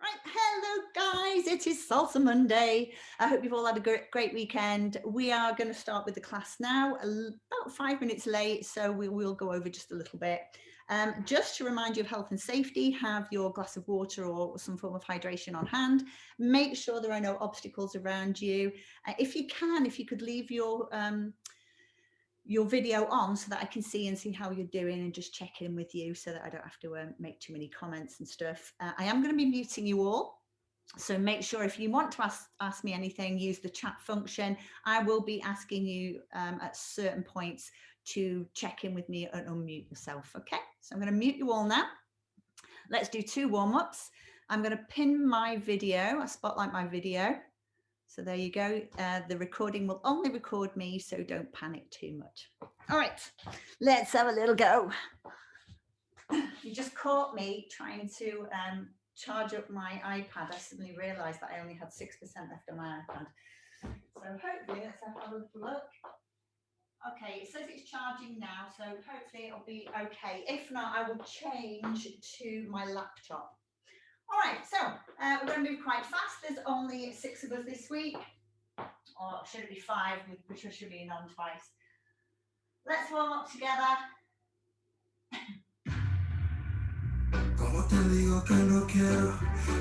Right, hello guys, it is Salsa Monday. I hope you've all had a great weekend. We are going to start with the class now, about 5 minutes late, so we will go over just a little bit. Just to remind you of health and safety, have your glass of water or some form of hydration on hand. Make sure there are no obstacles around you. If you could leave your video on so that I can see and see how you're doing and just check in with you so that I don't have to make too many comments and stuff. I am going to be muting you all. So make sure if you want to ask me anything, use the chat function. I will be asking you at certain points to check in with me and unmute yourself. Okay, so I'm going to mute you all now. Let's do 2 warm-ups. I'm going to pin my video, I spotlight my video. So there you go. The recording will only record me, so don't panic too much. All right, let's have a little go. You just caught me trying to charge up my iPad. I suddenly realized that I only had 6% left on my iPad. So hopefully, let's have a little look. Okay, it says it's charging now, so hopefully it'll be okay. If not, I will change to my laptop. All right, so we're going to move quite fast. There's only 6 of us this week, or should it be 5, with Patricia being on twice. Let's warm up together. Como te digo que no quiero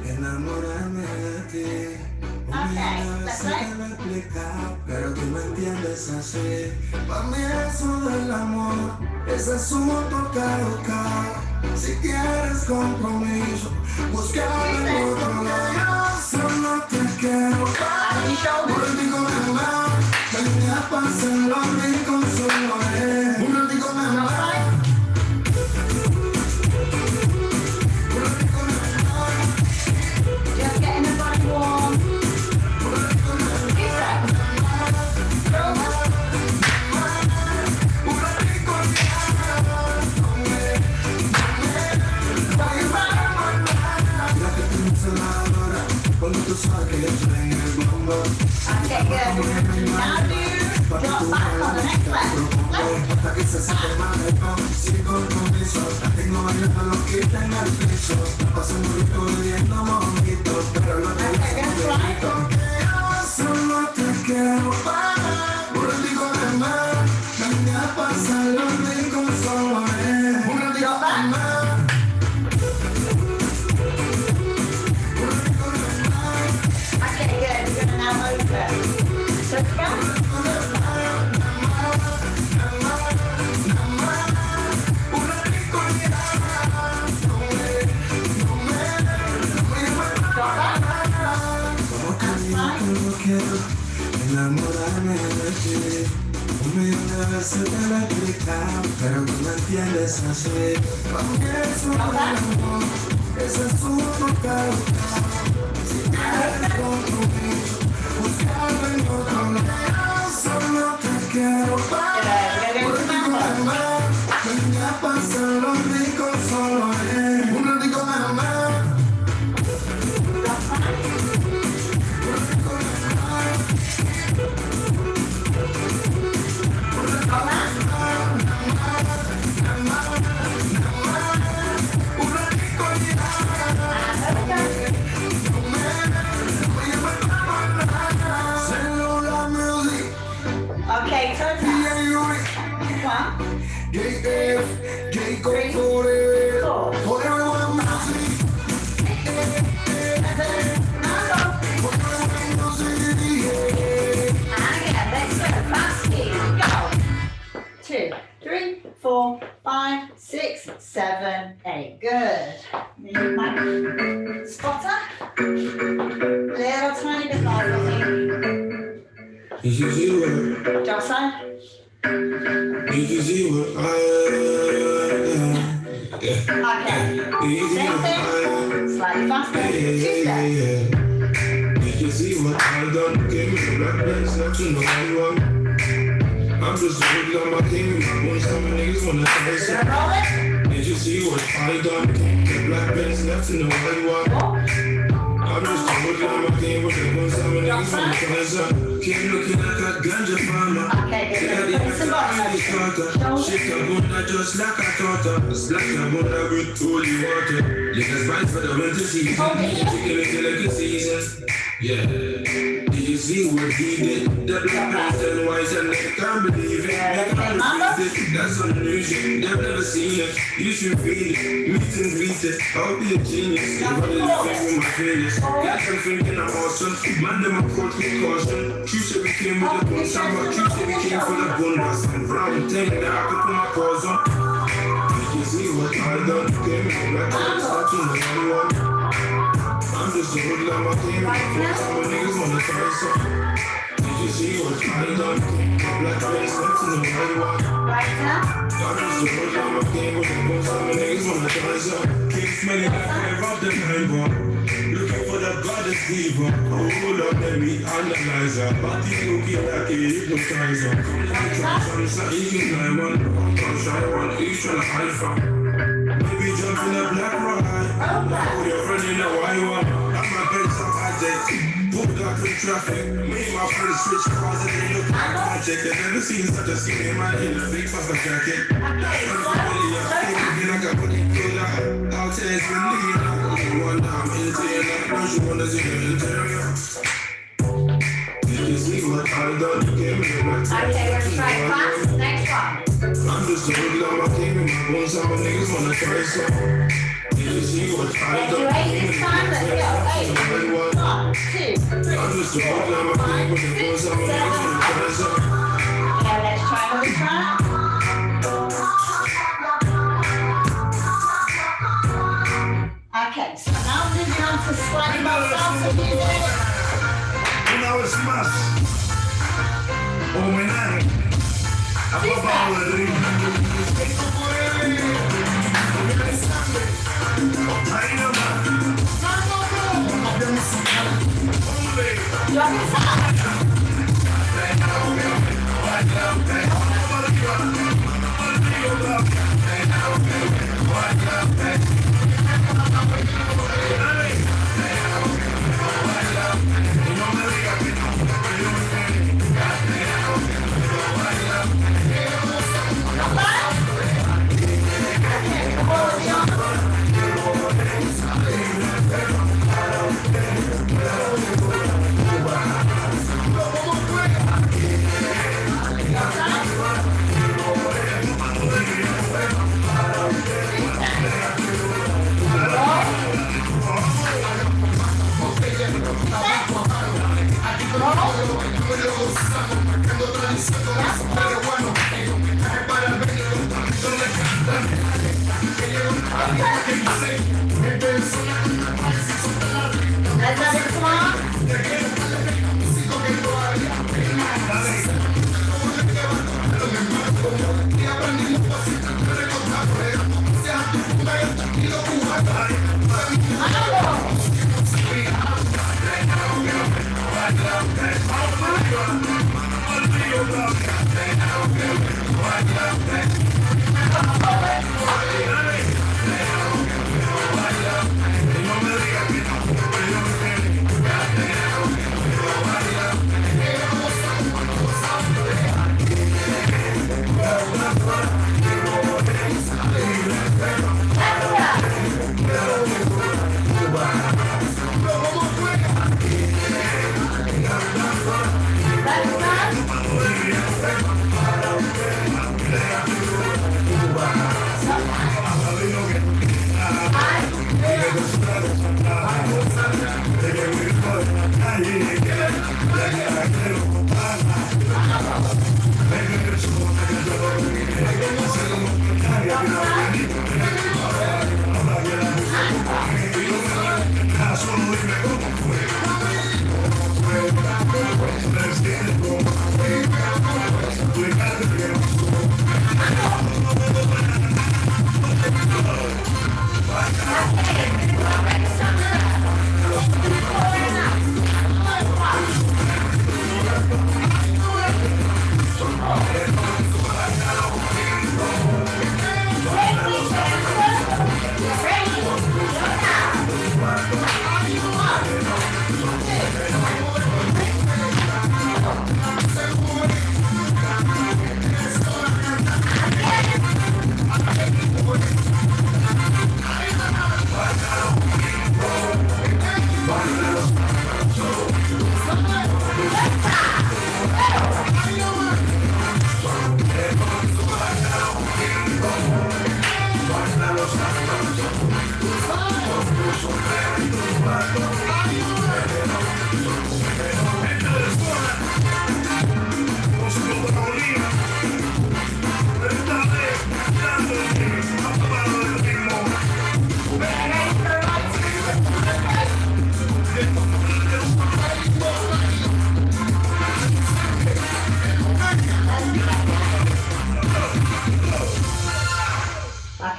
enamorarme de ti. Let's go. Te lo he explicado, pero tú me entiendes así. Para mí eso del amor es asunto caro. Si quieres compromiso, buscar en otro lado. Solo te quiero por el rico de mar. Ven a pasar los ricos solo un rico de mar. Just getting the body warm. Okay, good. Now do drop back on the next leg. Enamorarme de ti, 1.000.000 veces te lo he explicado, pero tú me entiendes así. Para mí eso del amor es asunto caro. Si quieres compromiso, buscarlo en otro lado. Solo te quiero para rico de mar. Ven a pasar los ricos solo un rico de mar. Okay, turn back. 1, 3, 4. And again, let's go. Fast speed. Go. 2, 3, 4, 5, 6, 7, 8. Good. Move my spotter. Little tiny bit more for me. Drop side. You see what Okay. Same thing. Slightly faster. 2 steps. Did you see what I done? Gave me some black legs, not you know how you want. I'm just looking at my king. When some niggas wanna say something. Did you see what I done? The black legs, not you know how you want. I'm just looking at my king. When some niggas wanna say something. Keep looking like a ganja farmer. Okay, good. Put some bottom body starter. Shift your bunda just like I thought her. Splash your bunda with holy water. Liquor spice for the winter season. Chicken into like a season. Yeah. Did you see what he did? The black pants and white and they can't believe it. They can't refuse it. That's unusual. They've never seen it. You should feel it. Meet and greet it. I'll be a genius. If I didn't think with my feelings. Got them thinking I'm awesome. Man, them approach with caution. True said we came with the bone. Samba, true said we came for the bone. But some brown thing that I could put my paws on. Did you see what I done? Came in the black and starting the one. I'm just a hoodlum, I came with some niggas wanna try some. Did you see what I done? Black face, left in the white one. I'm just a hoodlum, I came with some niggas wanna try some. Keep smelling like I've robbed the neighbor. Looking for the goddess diva. Hold up, let me analyze her. Body looking like a hypnotizer. Come let me try some, so even I want. I'll try one, each trying to hide from. Maybe jump in a black ride. Put your friend in a white one. I'm a bench of addict. Pulled up in traffic. Me and my friends switch cars and they look like magic. I've never seen such a scene in my in a big puffer jacket. I'm familiar. Feeling like I put it through that. Out here it's been leaning. One time into your life. Now she wanna see the interior. Did you see what I done? You gave me a black. Okay, we're gonna try class. Next one. I'm just a hoodlum, I came in my bones, some niggas wanna try some. Did you see what I done? You ate this time, let's go. 8, 1, 2, 3, I'm just a hoodlum, I came in my bones, some niggas wanna try some. Okay, let's try another track. Okay, so now moving on to slightly more salsa music. Una vez más, homenaje a Papá Rodrigo. Ahí nomás. Yo pensaba.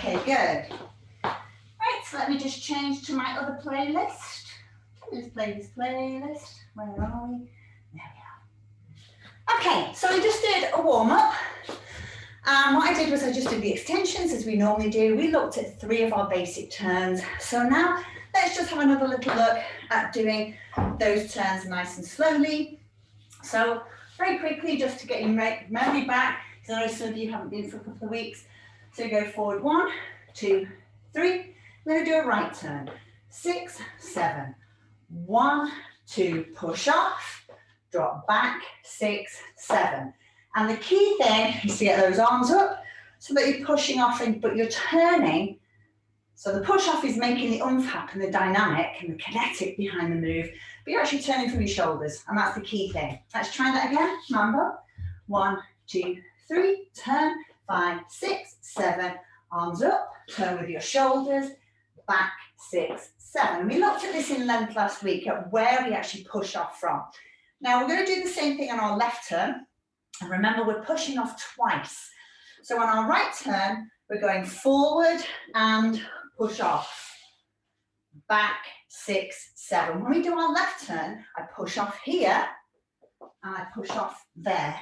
Okay, good. Right, so let me just change to my other playlist. Let's play this playlist. Where are we? There we are. Okay, so I just did a warm-up. What I did was I just did the extensions as we normally do. We looked at 3 of our basic turns. So now let's just have another little look at doing those turns nice and slowly. So very quickly, just to get your memory back, because I know some of you haven't been for a couple of weeks. So you go forward 1, 2, 3. We're going to do a right turn. 6, 7. 1, 2, push off, drop back, 6, 7. And the key thing is to get those arms up so that you're pushing off, but you're turning. So the push off is making the oomph happen, the dynamic and the kinetic behind the move, but you're actually turning from your shoulders, and that's the key thing. Let's try that again. Mambo. 1, 2, 3, turn, 5, 6, 7, arms up, turn with your shoulders, back, 6, 7. We looked at this in length last week at where we actually push off from. Now we're going to do the same thing on our left turn. And remember, we're pushing off twice. So on our right turn, we're going forward and push off. Back, 6, 7. When we do our left turn, I push off here and I push off there.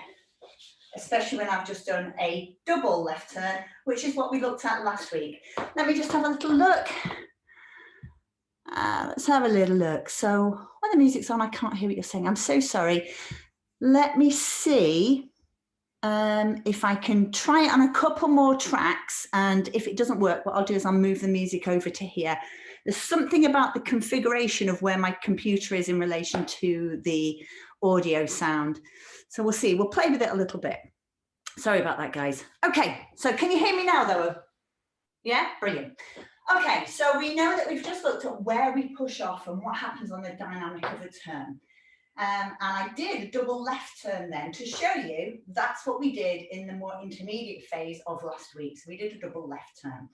Especially when I've just done a double left turn, which is what we looked at last week. Let me just have a little look. Let's have a little look. So when the music's on, I can't hear what you're saying. I'm so sorry. Let me see if I can try it on a couple more tracks, and if it doesn't work, what I'll do is I'll move the music over to here. There's something about the configuration of where my computer is in relation to the audio sound. So we'll see, we'll play with it a little bit. Sorry about that, guys. Okay, so can you hear me now though? Yeah, brilliant. Okay, so we know that we've just looked at where we push off and what happens on the dynamic of a turn. And I did a double left turn then to show you that's what we did in the more intermediate phase of last week. So we did a double left turn.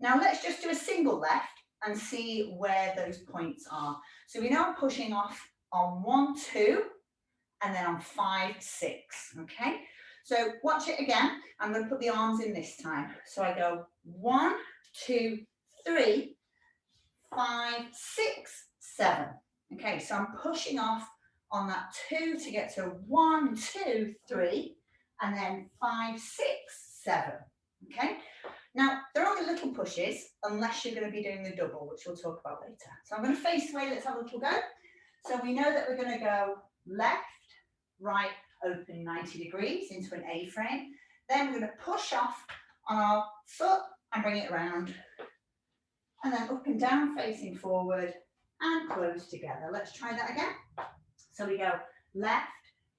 Now let's just do a single left and see where those points are. So we know I'm pushing off on 1, 2, and then on 5, 6, okay? So watch it again. I'm going to put the arms in this time. So I go 1, 2, 3, 5, 6, 7. Okay, so I'm pushing off on that 2 to get to 1, 2, 3, and then 5, 6, 7. Okay, now they're only little pushes unless you're going to be doing the double, which we'll talk about later. So I'm going to face away. Let's have a little go. So we know that we're going to go left, right, open 90 degrees into an A frame. Then we're going to push off on our foot and bring it around. And then up and down, facing forward and close together. Let's try that again. So we go left,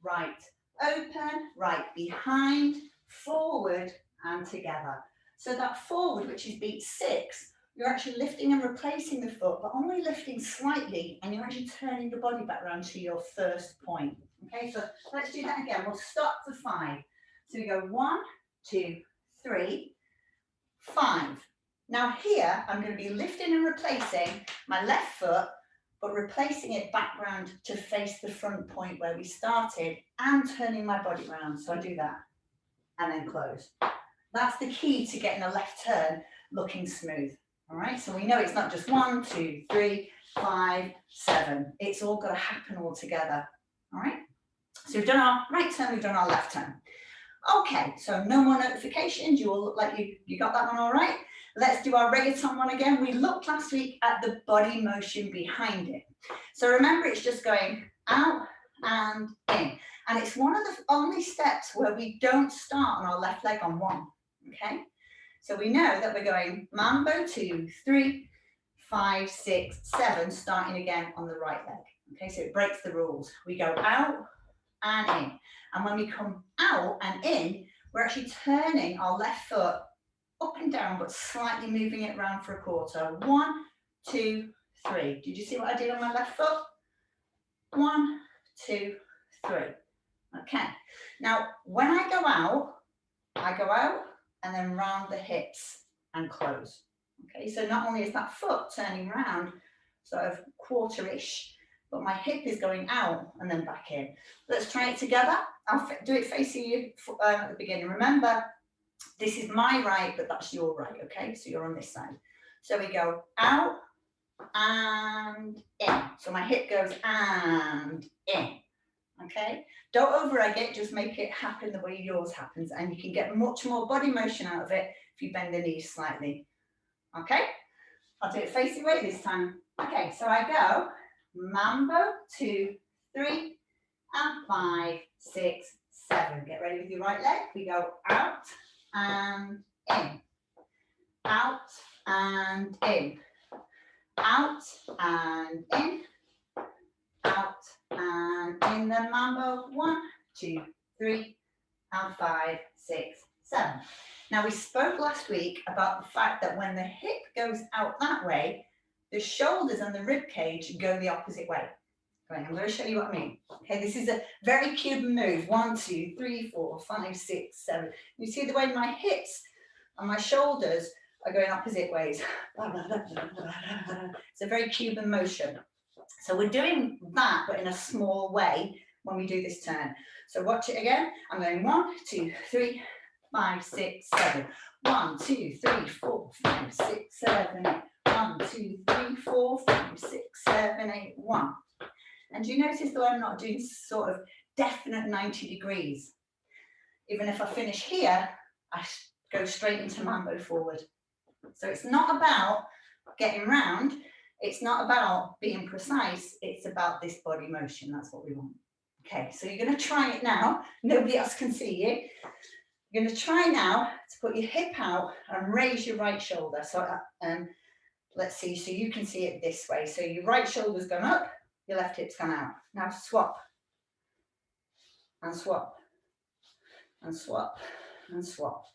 right, open, right behind, forward and together. So that forward, which is beat 6, you're actually lifting and replacing the foot, but only lifting slightly, and you're actually turning the body back around to your first point. Okay, so let's do that again. We'll stop for 5. So we go 1, 2, 3, 5. Now here, I'm going to be lifting and replacing my left foot, but replacing it back round to face the front point where we started and turning my body around. So I do that and then close. That's the key to getting a left turn looking smooth. All right, so we know it's not just 1, 2, 3, 5, 7. It's all got to happen all together. All right, so we've done our right turn, we've done our left turn. Okay, so no more notifications. You all look like you got that one all right. Let's do our reggaeton one again. We looked last week at the body motion behind it. So remember, it's just going out and in. And it's one of the only steps where we don't start on our left leg on 1, okay? So we know that we're going mambo 2, 3, 5, 6, 7, starting again on the right leg. Okay, so it breaks the rules. We go out and in. And when we come out and in, we're actually turning our left foot up and down, but slightly moving it around for a quarter. 1, 2, 3. Did you see what I did on my left foot? 1, 2, 3. Okay. Now, when I go out and then round the hips and close. Okay, so not only is that foot turning round, sort of quarter-ish, but my hip is going out and then back in. Let's try it together. I'll do it facing you at the beginning. Remember, This is my right, but that's your right, okay? So you're on this side. So we go out and in. So my hip goes and in, okay? Don't over egg it, just make it happen the way yours happens, and you can get much more body motion out of it if you bend the knees slightly, okay? I'll do it facing way this time. Okay, so I go mambo, 2, 3, and 5, 6, 7. Get ready with your right leg. We go out and in, out and in, out and in, out and in. Then mambo, 1, 2, 3, and 5, 6, 7. Now we spoke last week about the fact that when the hip goes out that way, the shoulders and the rib cage go the opposite way. Right, I'm going to show you what I mean. Okay, this is a very Cuban move. 1, 2, 3, 4, 5, 6, 7. You see the way my hips and my shoulders are going opposite ways. It's a very Cuban motion. So we're doing that, but in a small way when we do this turn. So watch it again. I'm going 1, 2, 3, 5, 6, 7. 1, 2, 3, 4, 5, 6, 7, 8. 1, 2, 3, 4, 5, 6, 7, 8, 1. And do you notice that I'm not doing sort of definite 90 degrees? Even if I finish here, I go straight into mambo forward. So it's not about getting round. It's not about being precise. It's about this body motion. That's what we want. Okay, so you're going to try it now. Nobody else can see you. You're going to try now to put your hip out and raise your right shoulder. So let's see, so you can see it this way. So your right shoulder's gone up, your left hip's gone out. Now swap, and swap, and swap, and swap.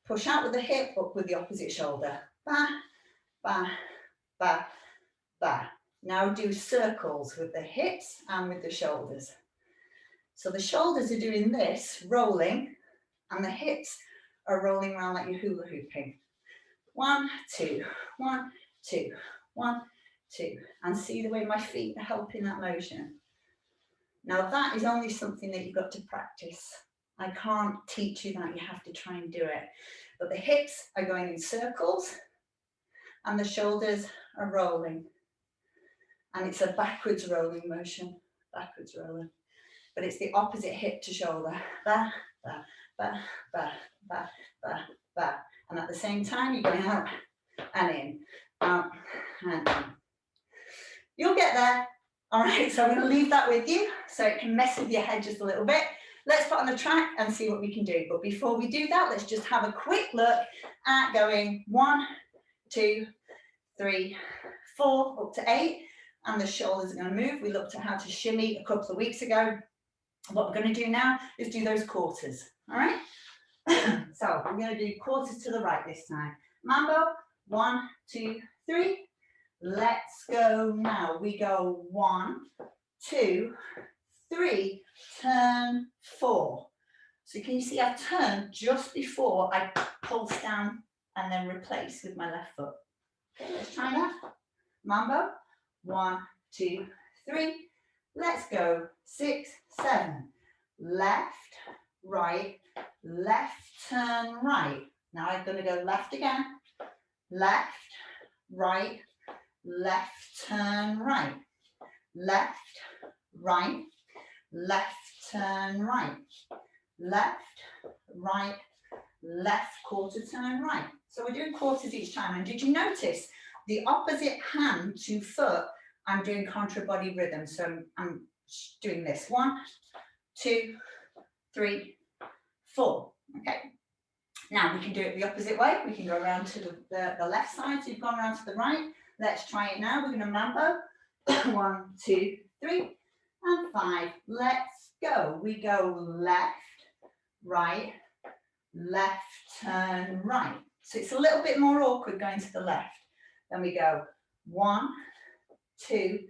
Push out with the hip, up with the opposite shoulder. Ba, ba, ba, ba. Now do circles with the hips and with the shoulders. So the shoulders are doing this, rolling, and the hips are rolling around like you're hula hooping. 1, 2, 1, 2, 1, 2. And see the way my feet are helping that motion. Now that is only something that you've got to practice. I can't teach you that, you have to try and do it. But the hips are going in circles and the shoulders are rolling. And it's a backwards rolling motion, backwards rolling. But it's the opposite hip to shoulder. Ba, ba, ba, ba, ba, ba, ba. And at the same time, you're going out and in, out and in. You'll get there. All right, so I'm going to leave that with you so it can mess with your head just a little bit. Let's put on the track and see what we can do. But before we do that, let's just have a quick look at going 1, 2, 3, 4, up to 8. And the shoulders are going to move. We looked at how to shimmy a couple of weeks ago. What we're going to do now is do those quarters. All right. So I'm going to do quarters to the right this time. Mambo, 1, 2, 3. Let's go now. We go 1, 2, 3, turn 4. So can you see I've turned just before I pulse down and then replace with my left foot. Okay, let's try that. Mambo, 1, 2, 3. Let's go 6, 7. Left, right, left, turn right. Now I'm going to go left again. Left, right, left, turn right. Left, right, left, turn right. Left, right, left, quarter, turn right. So we're doing quarters each time. And did you notice the opposite hand to foot, I'm doing contra body rhythm. So I'm doing this. 1, 2, 3, 4. Okay. Now we can do it the opposite way. We can go around to the left side. So you've gone around to the right. Let's try it now. We're going to mambo. 1, 2, 3, and 5. Let's go. We go left, right, left, turn right. So it's a little bit more awkward going to the left. Then we go 1, 2,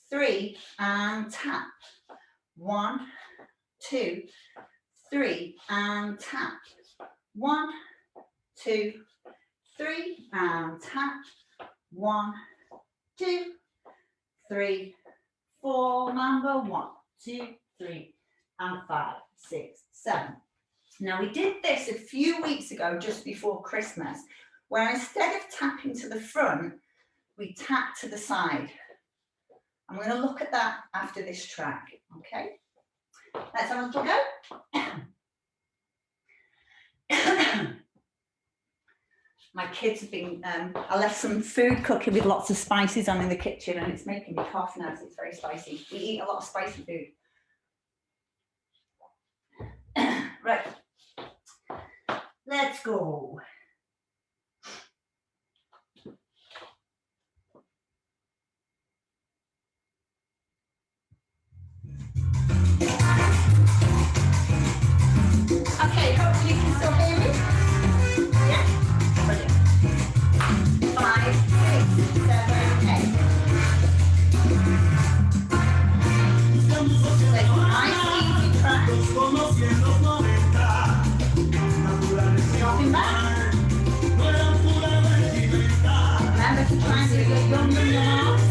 3, and tap. 1, 2, 3, and tap. 1, 2, 3, and tap. 1, 2, 3, 4. Mambo. 1, 2, 3, and 5, 6, 7. Now we did this a few weeks ago, just before Christmas, where instead of tapping to the front, we tap to the side. I'm going to look at that after this track, okay? Let's have a little go. My kids have been, I left some food cooking with lots of spices on in the kitchen and it's making me cough now, so it's very spicy. We eat a lot of spicy food. Right, let's go. Okay, hopefully you can still hear me. Yeah, brilliant. 5, 6, 7, 8. So it's a nice easy track. Dropping back. Remember to try and do your yum arms.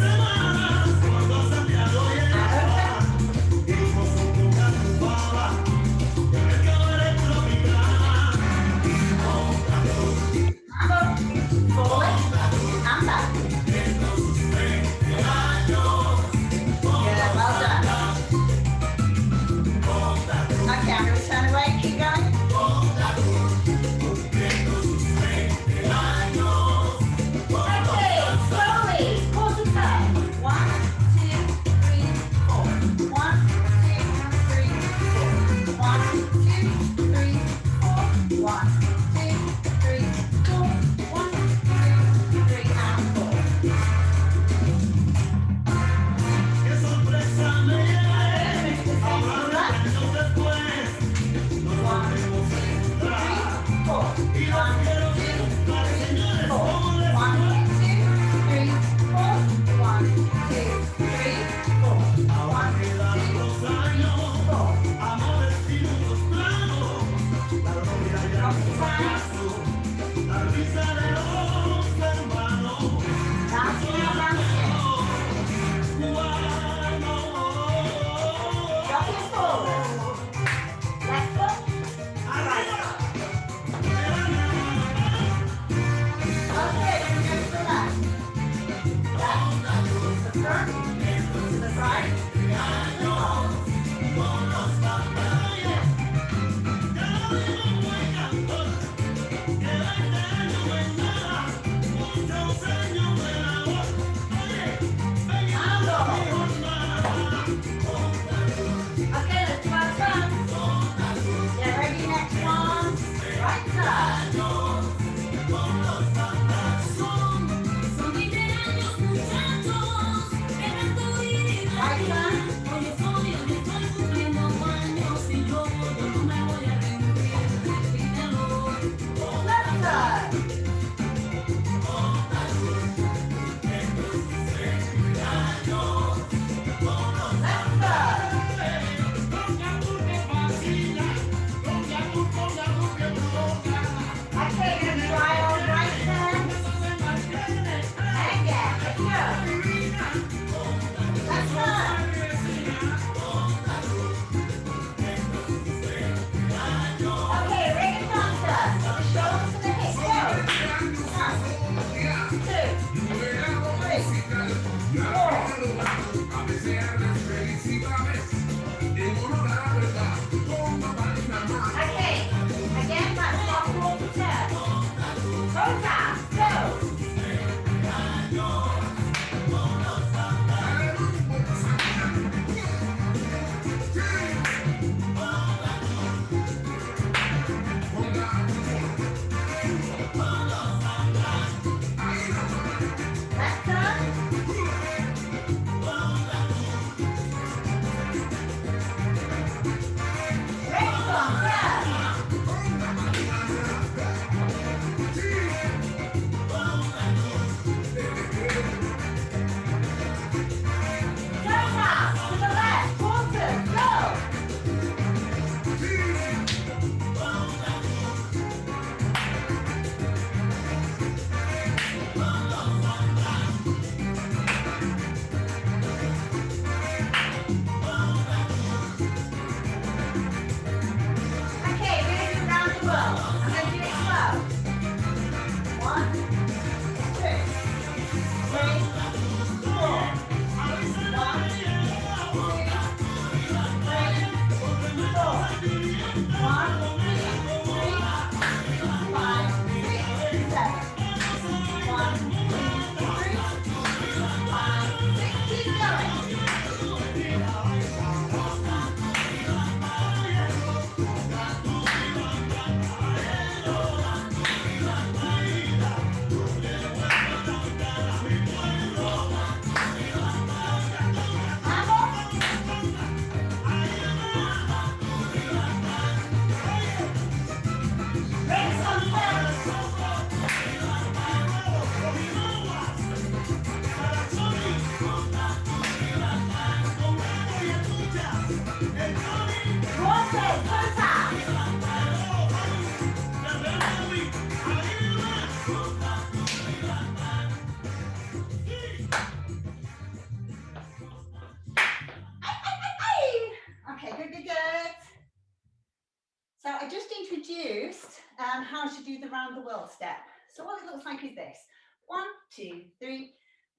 how to do the round the world step. So what it looks like is this. 1, 2, 3,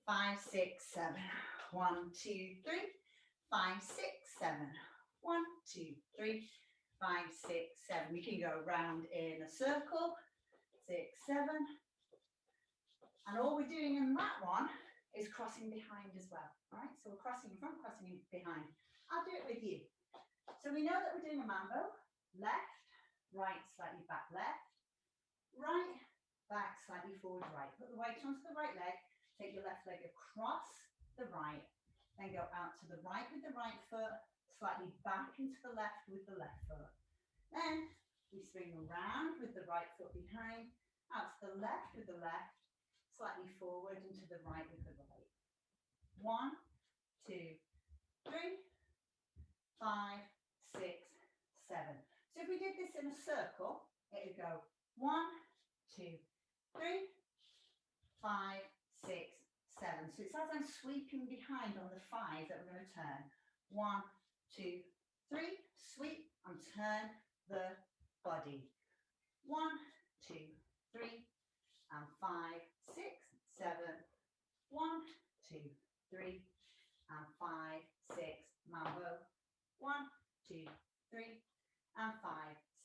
5, 6, 7. 1, 2, 3, 5, 6, 7. 1, 2, 3, 5, 6, 7. We can go round in a circle. 6, 7. And all we're doing in that one is crossing behind as well. All right, so we're crossing in front, crossing behind. I'll do it with you. So we know that we're doing a mambo. Left, right, slightly back, left, right, back, slightly forward, right. Put the weight onto the right leg. Take your left leg across the right. Then go out to the right with the right foot. Slightly back into the left with the left foot. Then we swing around with the right foot behind. Out to the left with the left. Slightly forward and to the right with the right. 1, 2, 3, 5, 6, 7. So if we did this in a circle, it would go 1, 2, 3, 5, 6, 7. So it's as I'm sweeping behind on the 5 that we're going to turn. 1, 2, 3, sweep and turn the body. 1, 2, 3, and 5, 6, 7. 1, 2, 3, and 5, 6. Mambo. 1, 2, 3, and 5,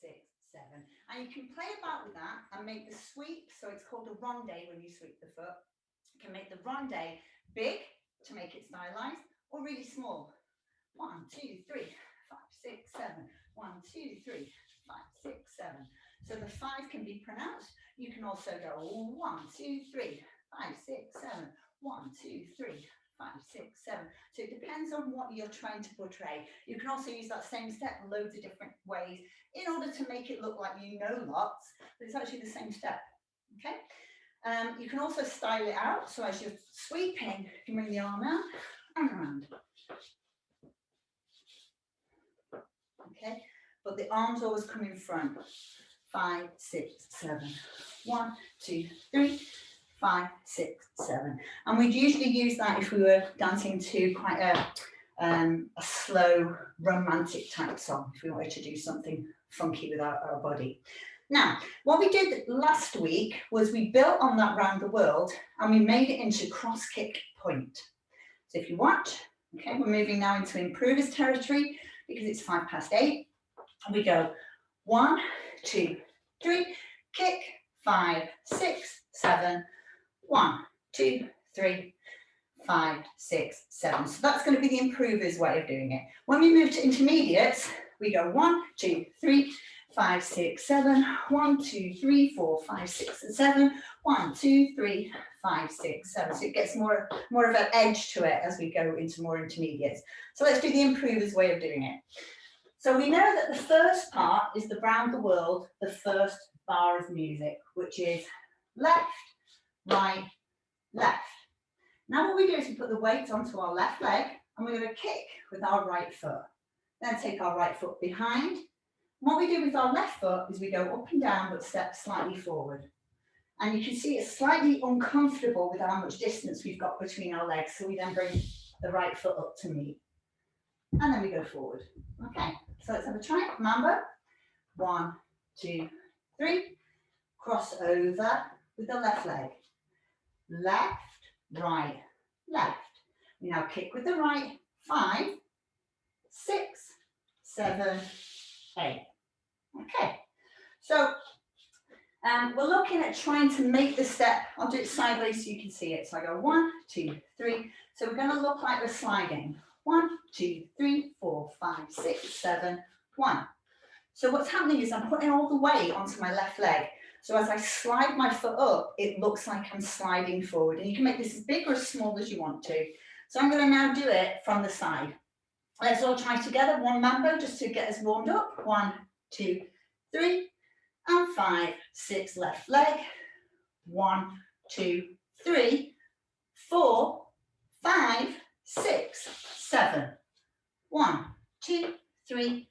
6, 7. And you can play about with that and make the sweep. So it's called a ronde when you sweep the foot. You can make the ronde big to make it stylized or really small. 1, 2, 3, 5, 6, 7. 1, 2, 3, 5, 6, 7. So the 5 can be pronounced. You can also go 1, 2, 3, 5, 6, 7. 1, 2, 3, 5, 6, 7. So it depends on what you're trying to portray. You can also use that same step loads of different ways in order to make it look like you know lots, but it's actually the same step. Okay. You can also style it out. So as you're sweeping, you can bring the arm out and around. Okay, but the arms always come in front. 5, 6, 7. 1, 2, 3, 5, 6, 7. And we'd usually use that if we were dancing to quite a slow, romantic type song, if we wanted to do something funky with our body. Now, what we did last week was we built on that round the world and we made it into cross kick point. So if you watch, okay, we're moving now into improvers territory because it's 8:05. And we go 1, 2, 3, kick, 5, 6, 7. 1, 2, 3, 5, 6, 7. So that's going to be the improver's way of doing it. When we move to intermediates, we go 1, 2, 3, 5, 6, 7. 1, 2, 3, 4, 5, 6, and 7. 1, 2, 3, 5, 6, 7. So it gets more of an edge to it as we go into more intermediates. So let's do the improver's way of doing it. So we know that the first part is the round the world, the first bar of music, which is left, right, left. Now what we do is we put the weight onto our left leg and we're going to kick with our right foot. Then take our right foot behind. And what we do with our left foot is we go up and down but step slightly forward. And you can see it's slightly uncomfortable with how much distance we've got between our legs. So we then bring the right foot up to meet. And then we go forward. Okay, so let's have a try. Mambo. 1, 2, 3. Cross over with the left leg. Left, right, left. We now kick with the right. 5, 6, 7, 8. Okay, so we're looking at trying to make the step. I'll do it sideways so you can see it. So I go 1, 2, 3. So we're going to look like we're sliding. 1, 2, 3, 4, 5, 6, 7, 1. So what's happening is I'm putting all the weight onto my left leg. So as I slide my foot up, it looks like I'm sliding forward. And you can make this as big or as small as you want to. So I'm going to now do it from the side. Let's all try together. 1 mambo just to get us warmed up. 1, 2, 3, and 5, 6. Left leg. 1, 2, 3, 4, 5, 6, 7. 1, 2, 3,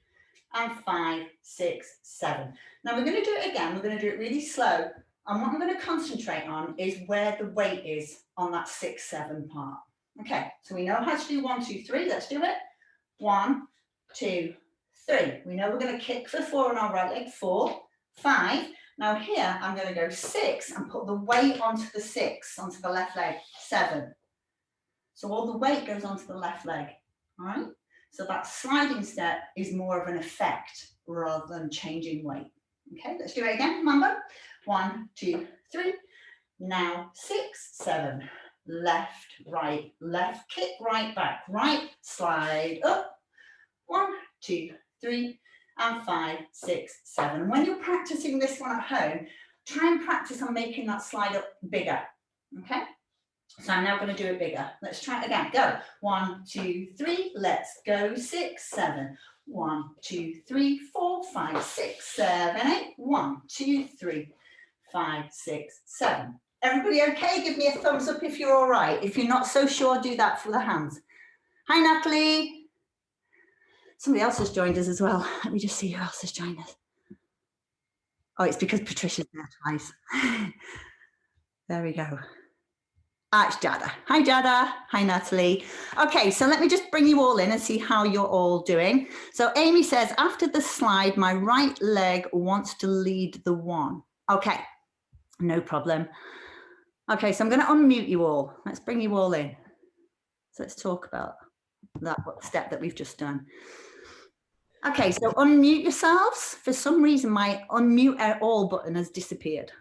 and 5, 6, 7. Now we're going to do it again. We're going to do it really slow. And what I'm going to concentrate on is where the weight is on that 6, 7 part. Okay, so we know how to do 1, 2, 3. Let's do it. 1, 2, 3. We know we're going to kick for 4 on our right leg. 4, 5. Now here, I'm going to go 6 and put the weight onto the 6, onto the left leg, 7. So all the weight goes onto the left leg, all right? So that sliding step is more of an effect rather than changing weight. Okay, let's do it again, Mambo. 1, 2, 3. Now 6, 7. Left, right, left, kick, right, back, right, slide up. 1, 2, 3, and 5, 6, 7. And when you're practicing this one at home, try and practice on making that slide up bigger, okay? So I'm now going to do it bigger. Let's try it again. Go. 1, 2, 3. Let's go. 6, 7. 1, 2, 3, 4, 5, 6, 7, 8. 1, 2, 3, 5, 6, 7. Everybody okay? Give me a thumbs up if you're all right. If you're not so sure, do that for the hands. Hi, Natalie. Somebody else has joined us as well. Let me just see who else has joined us. Oh, it's because Patricia's there twice. There we go. It's Jada. Hi, Jada. Hi, Natalie. Okay, so let me just bring you all in and see how you're all doing. So Amy says, after the slide, my right leg wants to lead the 1. Okay, no problem. Okay, so I'm going to unmute you all. Let's bring you all in. So let's talk about that step that we've just done. Okay, so unmute yourselves. For some reason, my unmute all button has disappeared.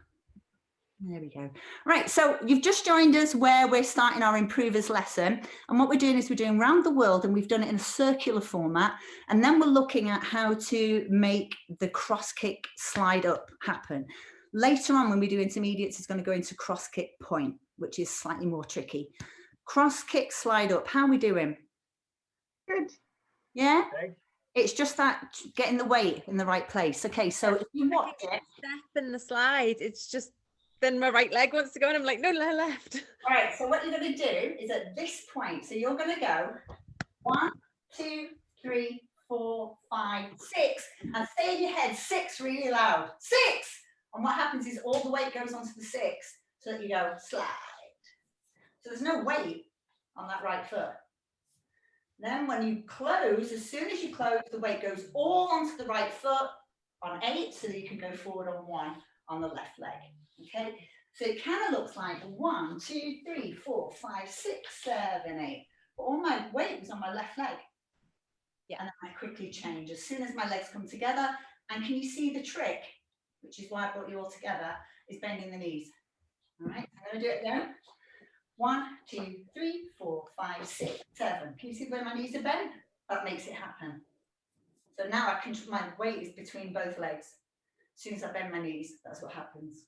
There we go. Right, so you've just joined us where we're starting our improvers lesson. And what we're doing is we're doing round the world, and we've done it in a circular format. And then we're looking at how to make the cross kick slide up happen. Later on, when we do intermediates, it's going to go into cross kick point, which is slightly more tricky. Cross kick slide up. How are we doing? Good. Yeah? Okay. It's just that getting the weight in the right place. Okay, so if you watch it. Step in the slide, it's just then my right leg wants to go and I'm like, no, left. All right, so what you're going to do is at this point, so you're going to go 1, 2, 3, 4, 5, 6, and say in your head 6 really loud. 6! And what happens is all the weight goes onto the 6, so that you go slide. So there's no weight on that right foot. Then when you close, as soon as you close, the weight goes all onto the right foot on 8, so that you can go forward on 1 on the left leg. Okay, so it kind of looks like 1, 2, 3, 4, 5, 6, 7, 8. But all my weight was on my left leg. Yeah. And then I quickly change as soon as my legs come together. And can you see the trick, which is why I brought you all together, is bending the knees. All right, I'm going to do it again. 1, 2, 3, 4, 5, 6, 7. Can you see where my knees are bent? That makes it happen. So now I can, my weight is between both legs. As soon as I bend my knees, that's what happens.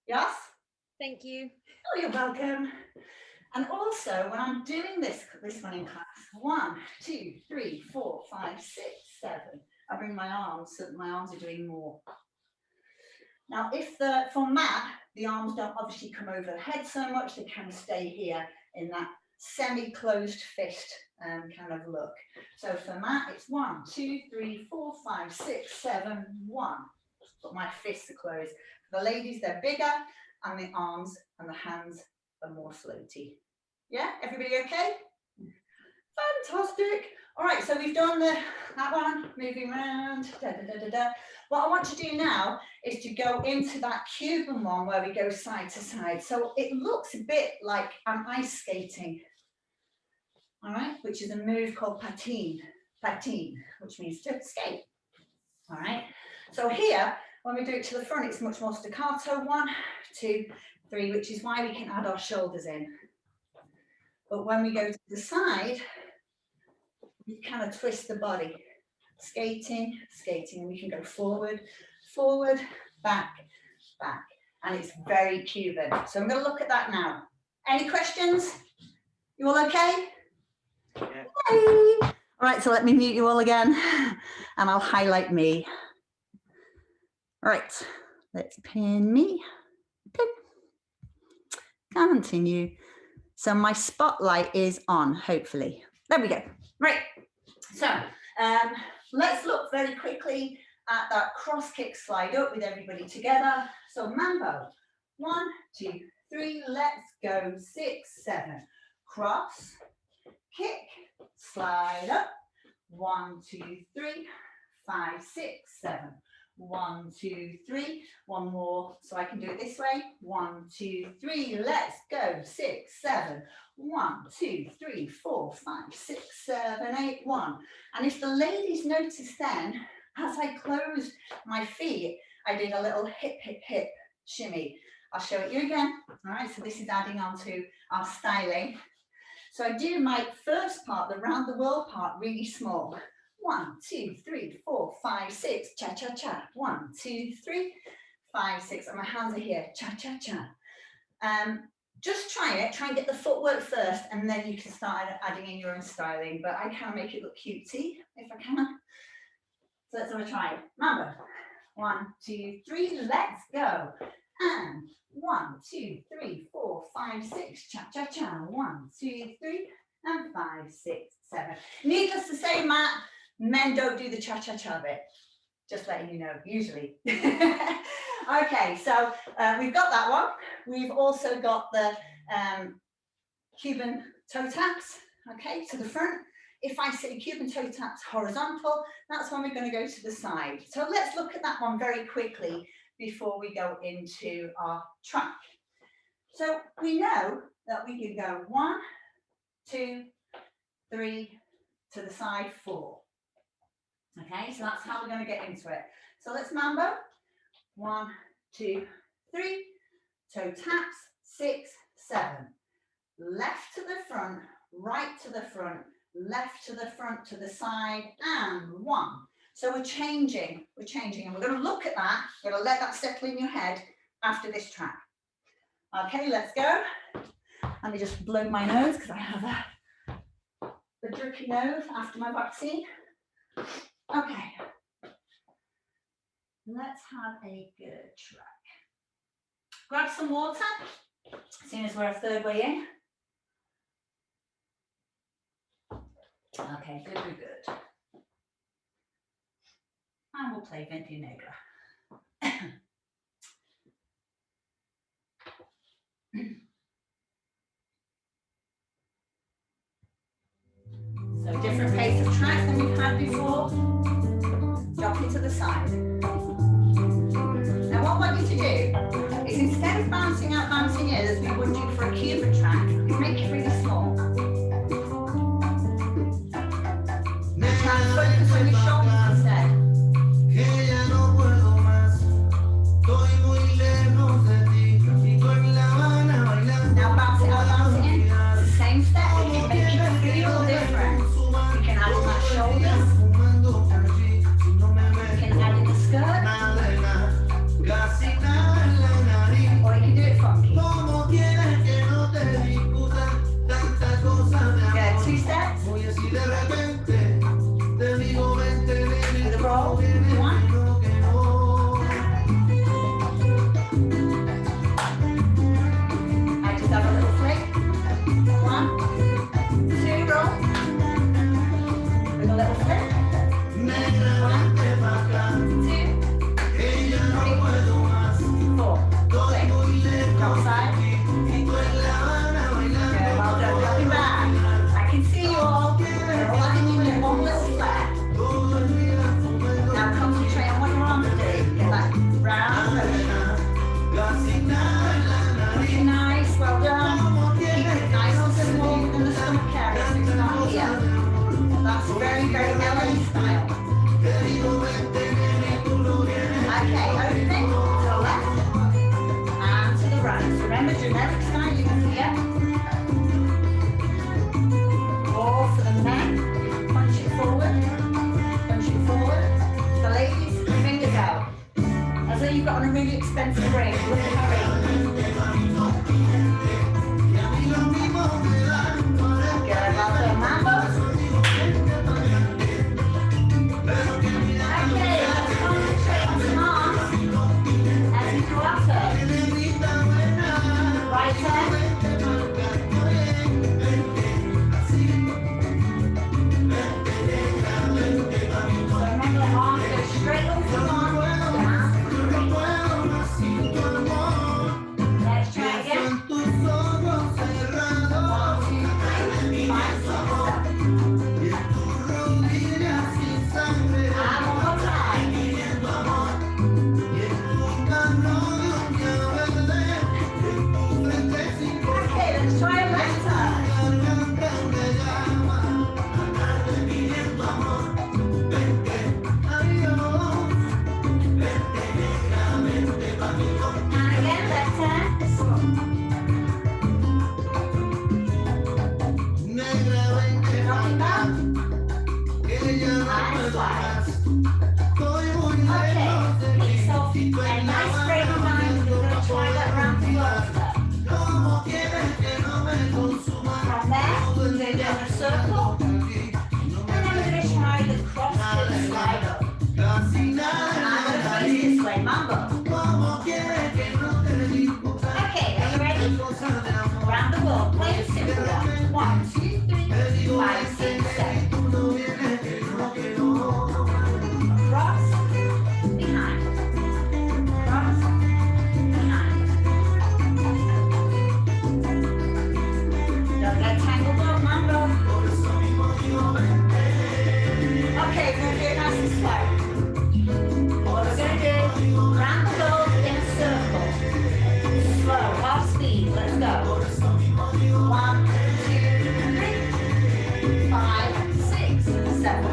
Yes? Thank you. Oh, you're welcome. And also, when I'm doing this one in class, 1, 2, 3, 4, 5, 6, 7, I bring my arms so that my arms are doing more. Now, if for Matt, the arms don't obviously come over the head so much, they kind of stay here in that semi-closed fist kind of look. So for Matt, it's 1, 2, 3, 4, 5, 6, 7, 1. But my fists are closed. For the ladies, they're bigger, and the arms and the hands are more floaty. Yeah, everybody okay? Fantastic. All right, so we've done that one, moving around. Da, da, da, da, da. What I want to do now is to go into that Cuban one where we go side to side. So it looks a bit like I'm ice skating, all right, which is a move called patine, which means to skate. All right, so here, when we do it to the front, it's much more staccato. 1, 2, 3, which is why we can add our shoulders in. But when we go to the side, we kind of twist the body. Skating, skating, and we can go forward, forward, back, back. And it's very Cuban. So I'm going to look at that now. Any questions? You all okay? Yeah. Yay. All right, so let me mute you all again, and I'll highlight me. All right, let's pin me. Pin. Continue. So my spotlight is on, hopefully. There we go. Right. So let's look very quickly at that cross kick slide up with everybody together. So Mambo. 1, 2, 3. Let's go. 6, 7. Cross, kick, slide up. 1, 2, 3, 5, 6, 7. 1, 2, 3. One more, so I can do it this way. 1, 2, 3. Let's go. 6, 7. 1, 2, 3, 4, 5, 6, 7, 8. 1. And if the ladies notice then, as I closed my feet, I did a little hip, hip, hip shimmy. I'll show it you again. All right, so this is adding on to our styling. So I do my first part, the round the world part, really small. 1, 2, 3, 4, 5, 6, cha, cha, cha. 1, 2, 3, 5, 6. And my hands are here, cha, cha, cha. Just try it, try and get the footwork first, and then you can start adding in your own styling. But I can make it look cutesy if I can. So let's have a try. Remember, 1, 2, 3, let's go. And 1, 2, 3, 4, 5, 6, cha, cha, cha. 1, 2, 3, and 5, 6, 7. Needless to say, Matt, men don't do the cha, cha, cha bit. Just letting you know, usually. Okay, so we've got that one. We've also got the Cuban toe taps, okay, to the front. If I say Cuban toe taps horizontal, that's when we're going to go to the side. So let's look at that one very quickly before we go into our track. So we know that we can go 1, 2, 3, to the side, 4. Okay, so that's how we're going to get into it. So let's mambo. 1, 2, 3, toe taps, 6, 7. Left to the front, right to the front, left to the front, to the side, and 1. So we're changing, and we're going to look at that. We're going to let that settle in your head after this track. Okay, let's go. Let me just blow my nose because I have a drippy nose after my vaccine. Okay, let's have a good track. Grab some water, seeing as we're a third way in. Okay, good, good, good. And we'll play Venti Negra. So different pace of track than we've had before. Drop it to the side. Now what I want you to do is, instead of bouncing out, bouncing in as we would do for a Cuban track, make it really small. And try and focus on your shoulders instead. Now bounce it out, bounce it in. It's the same step. It can make you feel different. You can add in that shoulders. You can add in the skirt. Or you can do it funky. Good, 2 steps. With a roll, 1. I just have a little flick. 1, 2, roll. With a little flick. 1, 2, 3, 4. Flick. Drop side. Good, well done. Dropping back. I can see you all. You're all adding in one little flare. Now concentrate on what your arms are doing. Get that round motion. Looking nice, well done. Keep it nice and small in the stomach area so it's not here. That's very, very LA style. Okay, opening to the left and to the right. So remember, generic styling here. Or for the men, punch it forward. Punch it forward. The ladies, fingers out. As though you've got on a really expensive ring. Look at her ring. Good, well done, mambo. Okay, let's concentrate on some arms as we go up it. Right hand. So remember the arms go straight up the arm, down. Let's try again. And again, left hand. Rocking back. And slide. Okay, put yourself a nice frame of mind. You're going to try that round the world. From there, we're going to do a circle. And then we're going to try the cross to the slide up. And I'm going to face this way, mambo. Okay, are you ready? Round the world, play a simple one. 1, 2, 3, 5, 6, 7. Cross, behind. Cross, behind. Don't get tangled up, mambo. Okay, we're going to do it nice and slow. What we're going to do, round the world in a circle. Slow, half speed, let's go. 1, 2, 3, 5, 6, 7.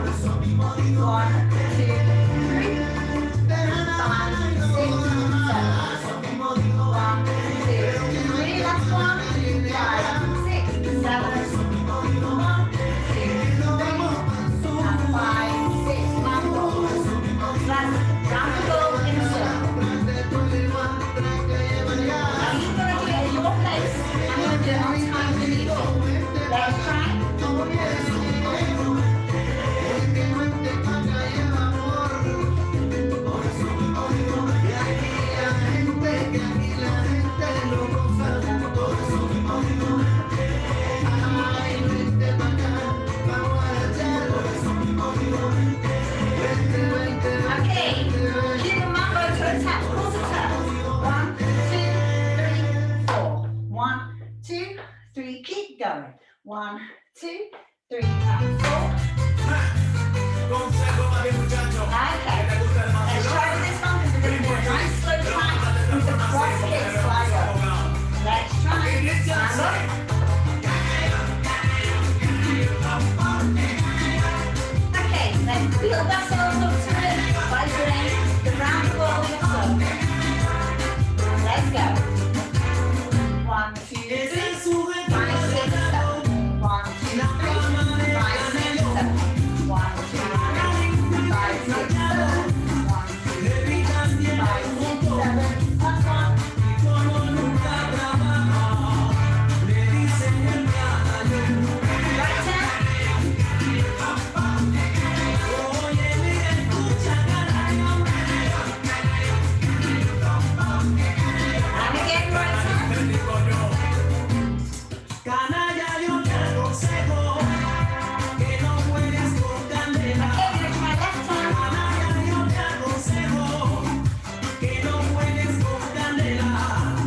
1, 2, 3, 5, 6, 7. 1, 2, 3, last one. 5, 6, 7. 1, 2, 3, and 5, 6, mambo. That's round the world in a circle. Now you're going to do it at your pace. I'm going to do it on time for you. Let's try. Okay, Cuban mambo to attack, quarter turn. 1, 2, 3, 4. 1, 2, 3, keep going. 1, 2, 3, and 4. Okay, let's try with this one because we're going to do a nice slow time with the cross kick slide up. Let's try. Stand up. Okay, let's build ourselves up to it by doing the round the world in a circle. Let's go. 1, 2, 3, 5, 6, 7. 1, 2, 3, 5, 6, 7. 1, 2, 3, 5, 6, 7. 1, 2, 3, 5, 6, 7. Last one. Right hand. And again, right hand. Okay, we're going to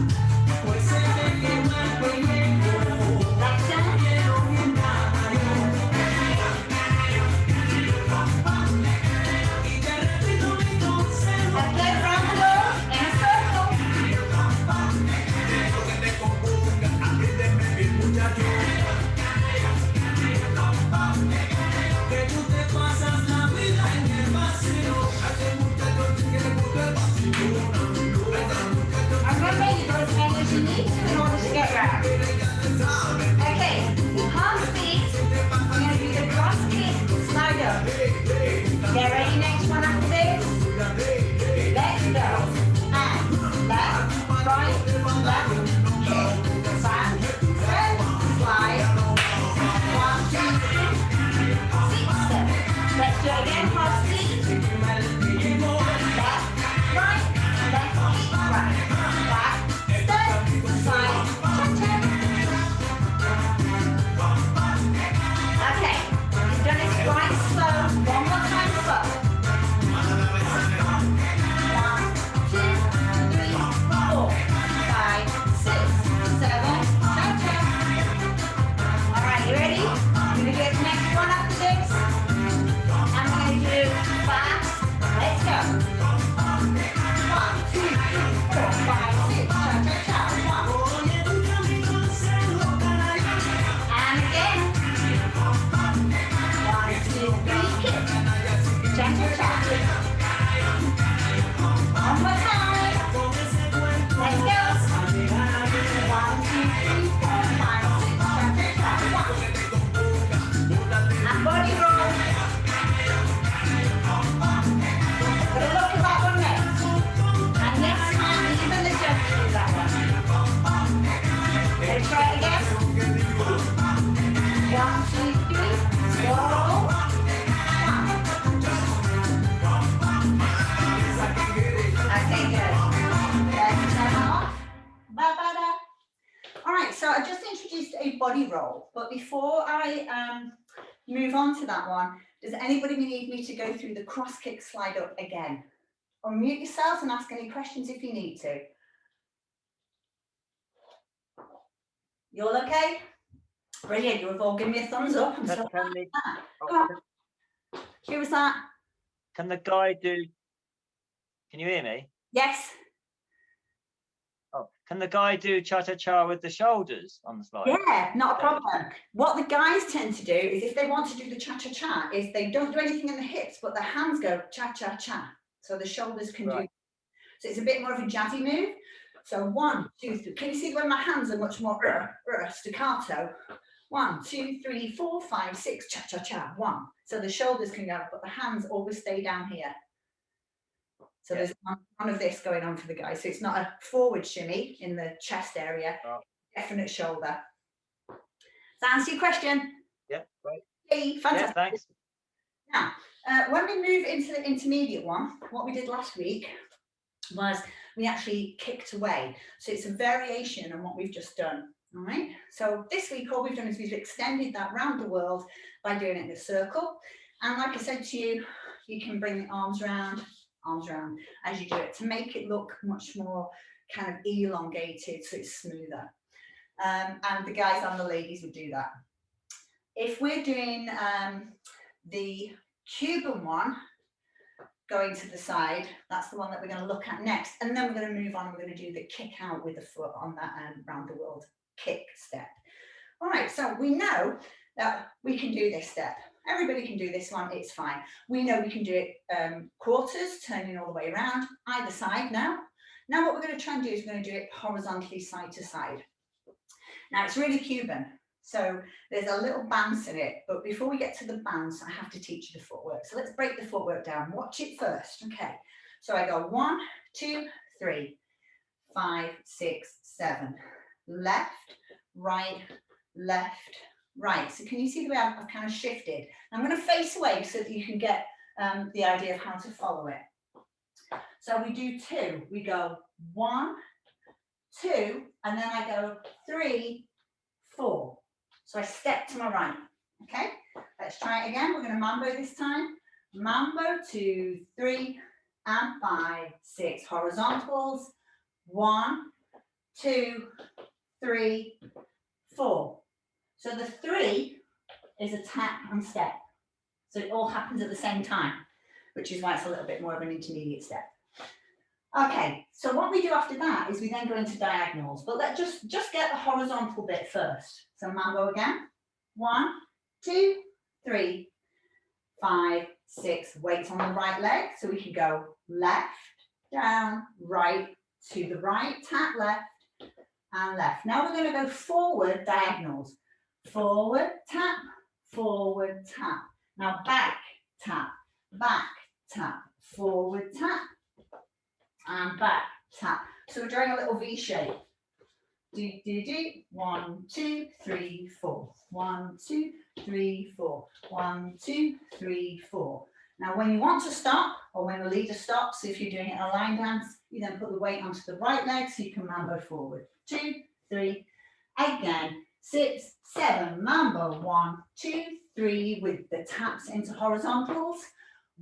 try left hand. Left hand. Okay, round the world in a circle. And remember, you've got as many as you need to in order to get round. Okay, half speed. We're going to do the cross kick, slide up. Get ready, next one after this. Let's go. And left, right, left, kick, back, step, slide. 1, 2, 3, 6, 7. Let's do it again, half speed. Left, right, left, right, back, step, slide, cha-cha. so I just introduced a body roll, but before I move on to that one, does anybody need me to go through the cross kick slide up again? Unmute yourselves and ask any questions if you need to. You all okay? Brilliant, you've all given me a thumbs up. I'm so Can the, Go on. Who was that? can the guy do, can you hear me? Yes. Oh, can the guy do cha-cha-cha with the shoulders on the slide? Yeah, not a problem. What the guys tend to do is if they want to do the cha-cha-cha is they don't do anything in the hips, but their hands go cha-cha-cha. So the shoulders can do. So it's a bit more of a jazzy move. So 1, 2, 3. Can you see when my hands are much more staccato? 1, 2, 3, 4, 5, 6, cha-cha-cha, 1. So the shoulders can go, but the hands always stay down here. So there's none of this going on for the guys. So it's not a forward shimmy in the chest area, definite shoulder. Does that answer your question? Yeah, right. Okay, fantastic. Yeah, thanks. Now, when we move into the intermediate one, what we did last week was we actually kicked away. So it's a variation on what we've just done. All right. So this week, all we've done is we've extended that round the world by doing it in a circle. And like I said to you, you can bring the arms around as you do it to make it look much more kind of elongated so it's smoother. And the guys and the ladies would do that. If we're doing the Cuban one, going to the side, that's the one that we're going to look at next. And then we're going to move on, we're going to do the kick out with the foot on that round the world kick step. All right, so we know that we can do this step. Everybody can do this one, it's fine. We know we can do it quarters, turning all the way around, either side now. Now what we're going to try and do is we're going to do it horizontally side to side. Now it's really Cuban, so there's a little bounce in it, but before we get to the bounce, I have to teach you the footwork. So let's break the footwork down. Watch it first, okay? So I go 1, 2, 3, 5, 6, 7. Left, right, left, right. So can you see the way I've kind of shifted? I'm going to face away so that you can get the idea of how to follow it. So we do 2. We go 1, 2, and then I go 3, 4. So I step to my right. Okay, let's try it again. We're going to mambo this time. Mambo 2, 3, and 5, 6. Horizontals. 1, 2, 3, 4. So the 3 is a tap and step. So it all happens at the same time, which is why it's a little bit more of an intermediate step. Okay, so what we do after that is we then go into diagonals, but let's just get the horizontal bit first. So mambo again. 1, 2, 3, 5, 6. Weight on the right leg, so we can go left, down, right, to the right, tap left, and left. Now we're going to go forward diagonals. Forward, tap, now back, tap, forward, tap, and back, tap. So we're drawing a little V shape. Do, do, do. 1, 2, 3, 4. 1, 2, 3, 4. 1, 2, 3, 4. Now when you want to stop, or when the leader stops, if you're doing it in a line dance, you then put the weight onto the right leg so you can mambo forward. 2, 3, again. 6, 7, mambo. 1, 2, 3 with the taps into horizontals.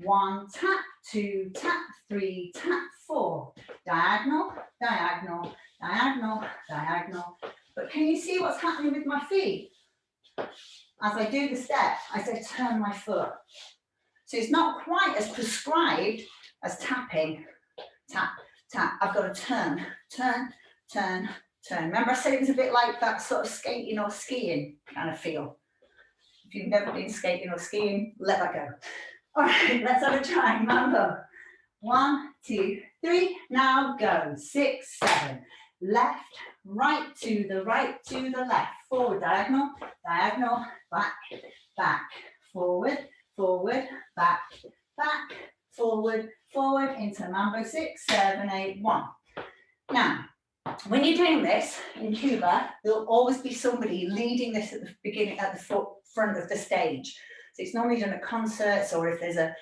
1, tap, 2, tap, 3, tap, 4. Diagonal, diagonal, diagonal, diagonal. But can you see what's happening with my feet? As I do the step, I say turn my foot. So it's not quite as prescribed as tapping. Tap, tap. I've got to turn, turn, turn, turn. Remember I said it was a bit like that sort of skating or skiing kind of feel. If you've never been skating or skiing, let that go. All right, let's have a try. Mambo. 1, 2, 3. Now go. 6, 7. Left, right to the left. Forward, diagonal, diagonal, back, back. Forward, forward, back, back. Forward, forward into mambo. 6, 7, 8, 1. Now, when you're doing this in Cuba, there'll always be somebody leading this at the beginning, at the front of the stage. So it's normally done at concerts, or if there's a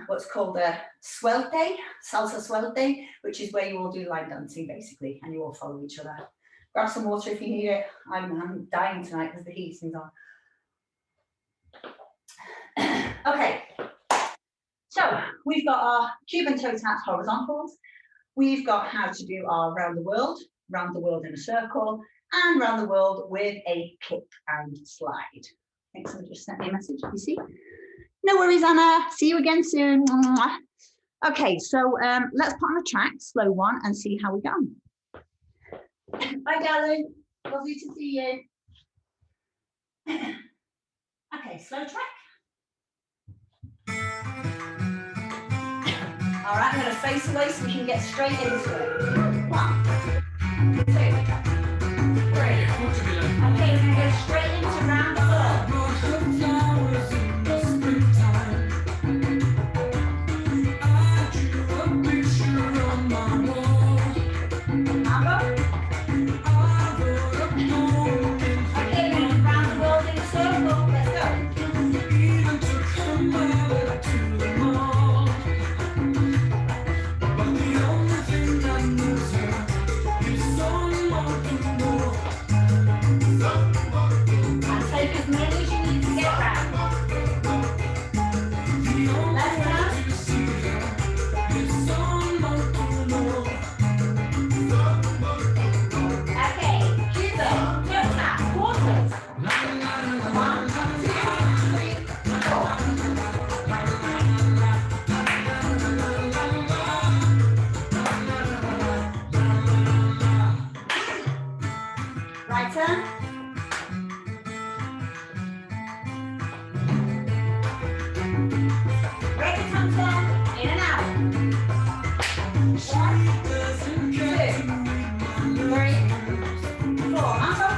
what's called a suelte, salsa suelte, which is where you all do line dancing basically, and you all follow each other. Grab some water if you need it. I'm dying tonight because the heat's on. Okay, so we've got our Cuban toe tap horizontals. We've got how to do our round the world in a circle, and round the world with a kick and slide. I think someone just sent me a message. You see? No worries, Anna. See you again soon. Okay, so let's put on a track, slow one, and see how we go. Bye, darling. Lovely to see you. Okay, slow track. All right, I'm going to face away so we can get straight into it. 1, 2, 3. Okay, we're going to go straight into round the world. Right turn. Break the tongue turn, in and out. 1, 2, 3, 4. Up.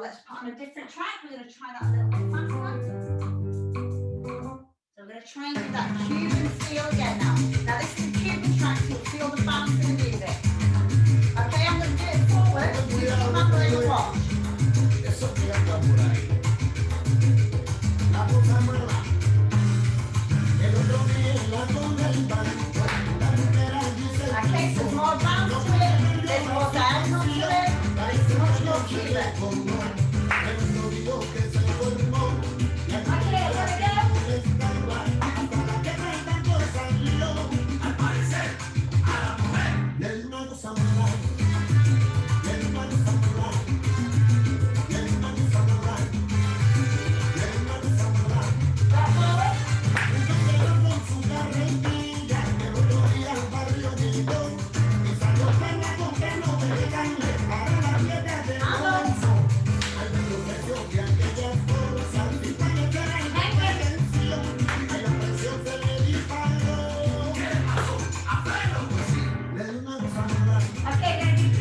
let's put on a different track. We're going to try that a little bit faster. So we're going to try and do that Cuban feel again now. Now this is the Cuban track, so you'll feel the bounce in the music. Okay, I'm going to do it forward. You can remember where you watch. Okay, so more bounce to it, there's more down to it, it's much more Cuban. Okay, here we go.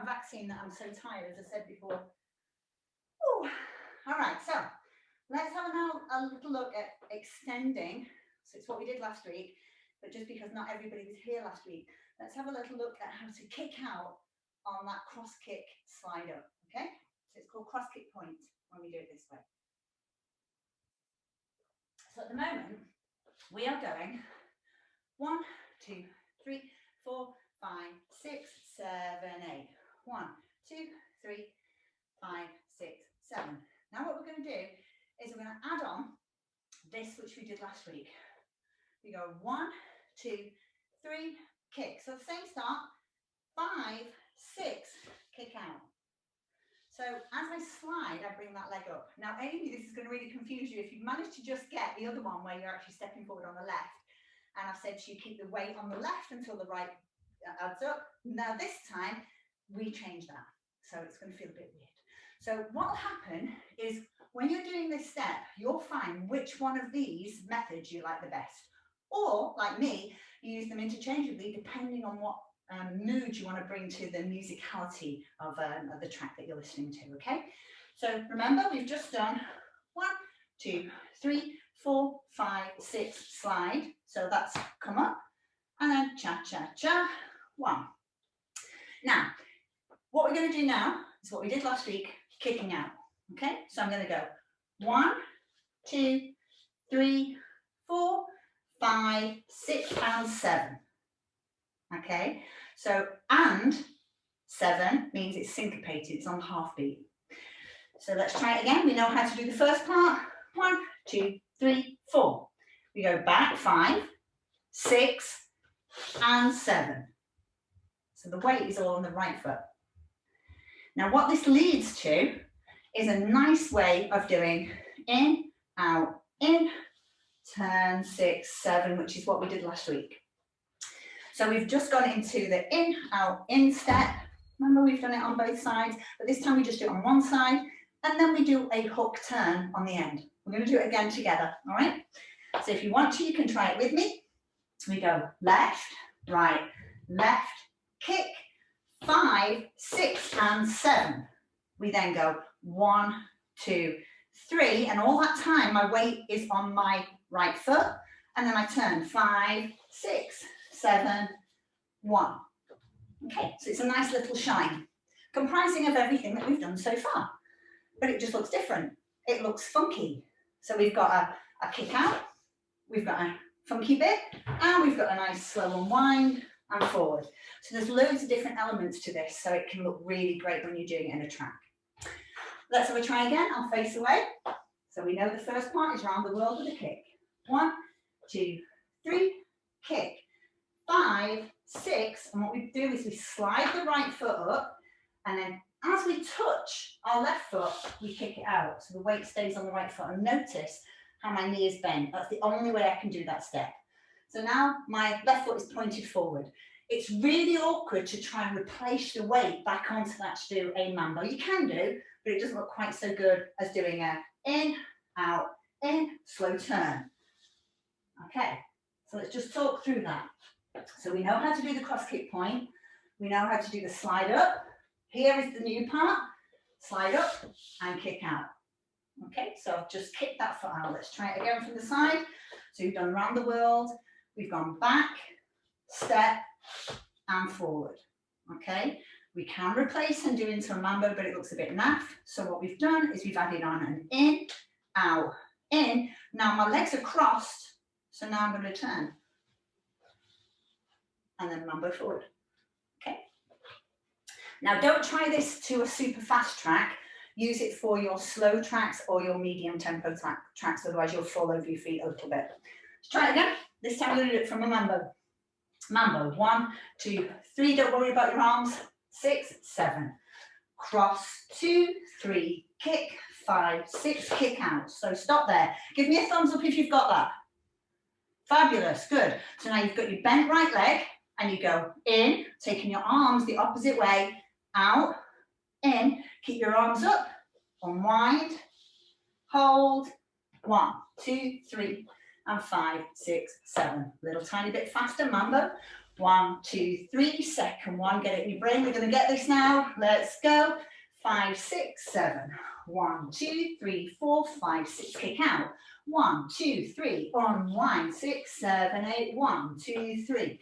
a vaccine that I'm so tired, as I said before. Ooh. All right, so let's have now a little look at extending. So it's what we did last week, but just because not everybody was here last week, let's have a little look at how to kick out on that cross kick slide up, okay? So it's called cross kick point when we do it this way. So at the moment, we are going 1, 2, 3, 4, 5, 6, 7, 8. 1, 2, 3, 5, 6, 7. Now what we're going to do is we're going to add on this which we did last week. We go 1, 2, 3, kick. So the same start, 5, 6, kick out. So as I slide, I bring that leg up. Now, Amy, this is going to really confuse you. If you've managed to just get the other one where you're actually stepping forward on the left, and I've said to you keep the weight on the left until the right adds up. Now this time, we change that. So it's going to feel a bit weird. So what will happen is when you're doing this step, you'll find which one of these methods you like the best. Or, like me, you use them interchangeably depending on what mood you want to bring to the musicality of the track that you're listening to, okay? So remember, we've just done 1, 2, 3, 4, 5, 6, slide. So that's come up, and then cha-cha-cha, 1. Now, what we're going to do now is what we did last week, kicking out, okay? So I'm going to go 1, 2, 3, 4, 5, 6, and 7. Okay, so and 7 means it's syncopated, it's on half beat. So let's try it again. We know how to do the first part. 1, 2, 3, 4. We go back 5, 6, and 7. So the weight is all on the right foot. Now what this leads to is a nice way of doing in, out, in, turn, 6, 7, which is what we did last week. So we've just gone into the in, out, in step. Remember, we've done it on both sides, but this time we just do it on one side, and then we do a hook turn on the end. We're going to do it again together, all right? So if you want to, you can try it with me. We go left, right, left, kick, 5, 6, and 7. We then go 1, 2, 3, and all that time my weight is on my right foot, and then I turn 5, 6, 7, 1. Okay, so it's a nice little shine, comprising of everything that we've done so far, but it just looks different. It looks funky. So we've got a kick out, we've got a funky bit, and we've got a nice slow unwind and forward. So there's loads of different elements to this, so it can look really great when you're doing it in a track. Let's have a try again. I'll face away. So we know the first part is round the world with a kick. 1, 2, 3, kick. 5, 6, and what we do is we slide the right foot up, and then as we touch our left foot, we kick it out. So the weight stays on the right foot, and notice how my knee is bent. That's the only way I can do that step. So now my left foot is pointed forward. It's really awkward to try and replace the weight back onto that to do a mambo. You can do, but it doesn't look quite so good as doing a in, out, in, slow turn. Okay, so let's just talk through that. So we know how to do the cross kick point. We know how to do the slide up. Here is the new part. Slide up and kick out. Okay, so I've just kicked that foot out. Let's try it again from the side. So we've done round the world. We've gone back, step, and forward. Okay, we can replace and do into a mambo, but it looks a bit naff. So what we've done is we've added on an in, out, in. Now my legs are crossed, so now I'm going to turn. And then mambo forward. Okay. Now don't try this to a super fast track. Use it for your slow tracks or your medium tempo tracks, otherwise you'll fall over your feet a little bit. Let's try it again. This time we're going to do it from a mambo. Mambo, 1, 2, 3, don't worry about your arms. 6, 7. Cross, 2, 3, kick, 5, 6, kick out. So stop there. Give me a thumbs up if you've got that. Fabulous, good. So now you've got your bent right leg, and you go in, taking your arms the opposite way, out, in, keep your arms up, unwind, hold, 1, 2, 3, and 5, 6, 7. Little tiny bit faster, mambo. 1, 2, 3. Second one, get it in your brain. We're going to get this now. Let's go. 5, 6, 7. 1, 2, 3, 4, 5, 6. Kick out. 1, 2, 3. Unwind. 6, 7, 8. 1, 2, 3,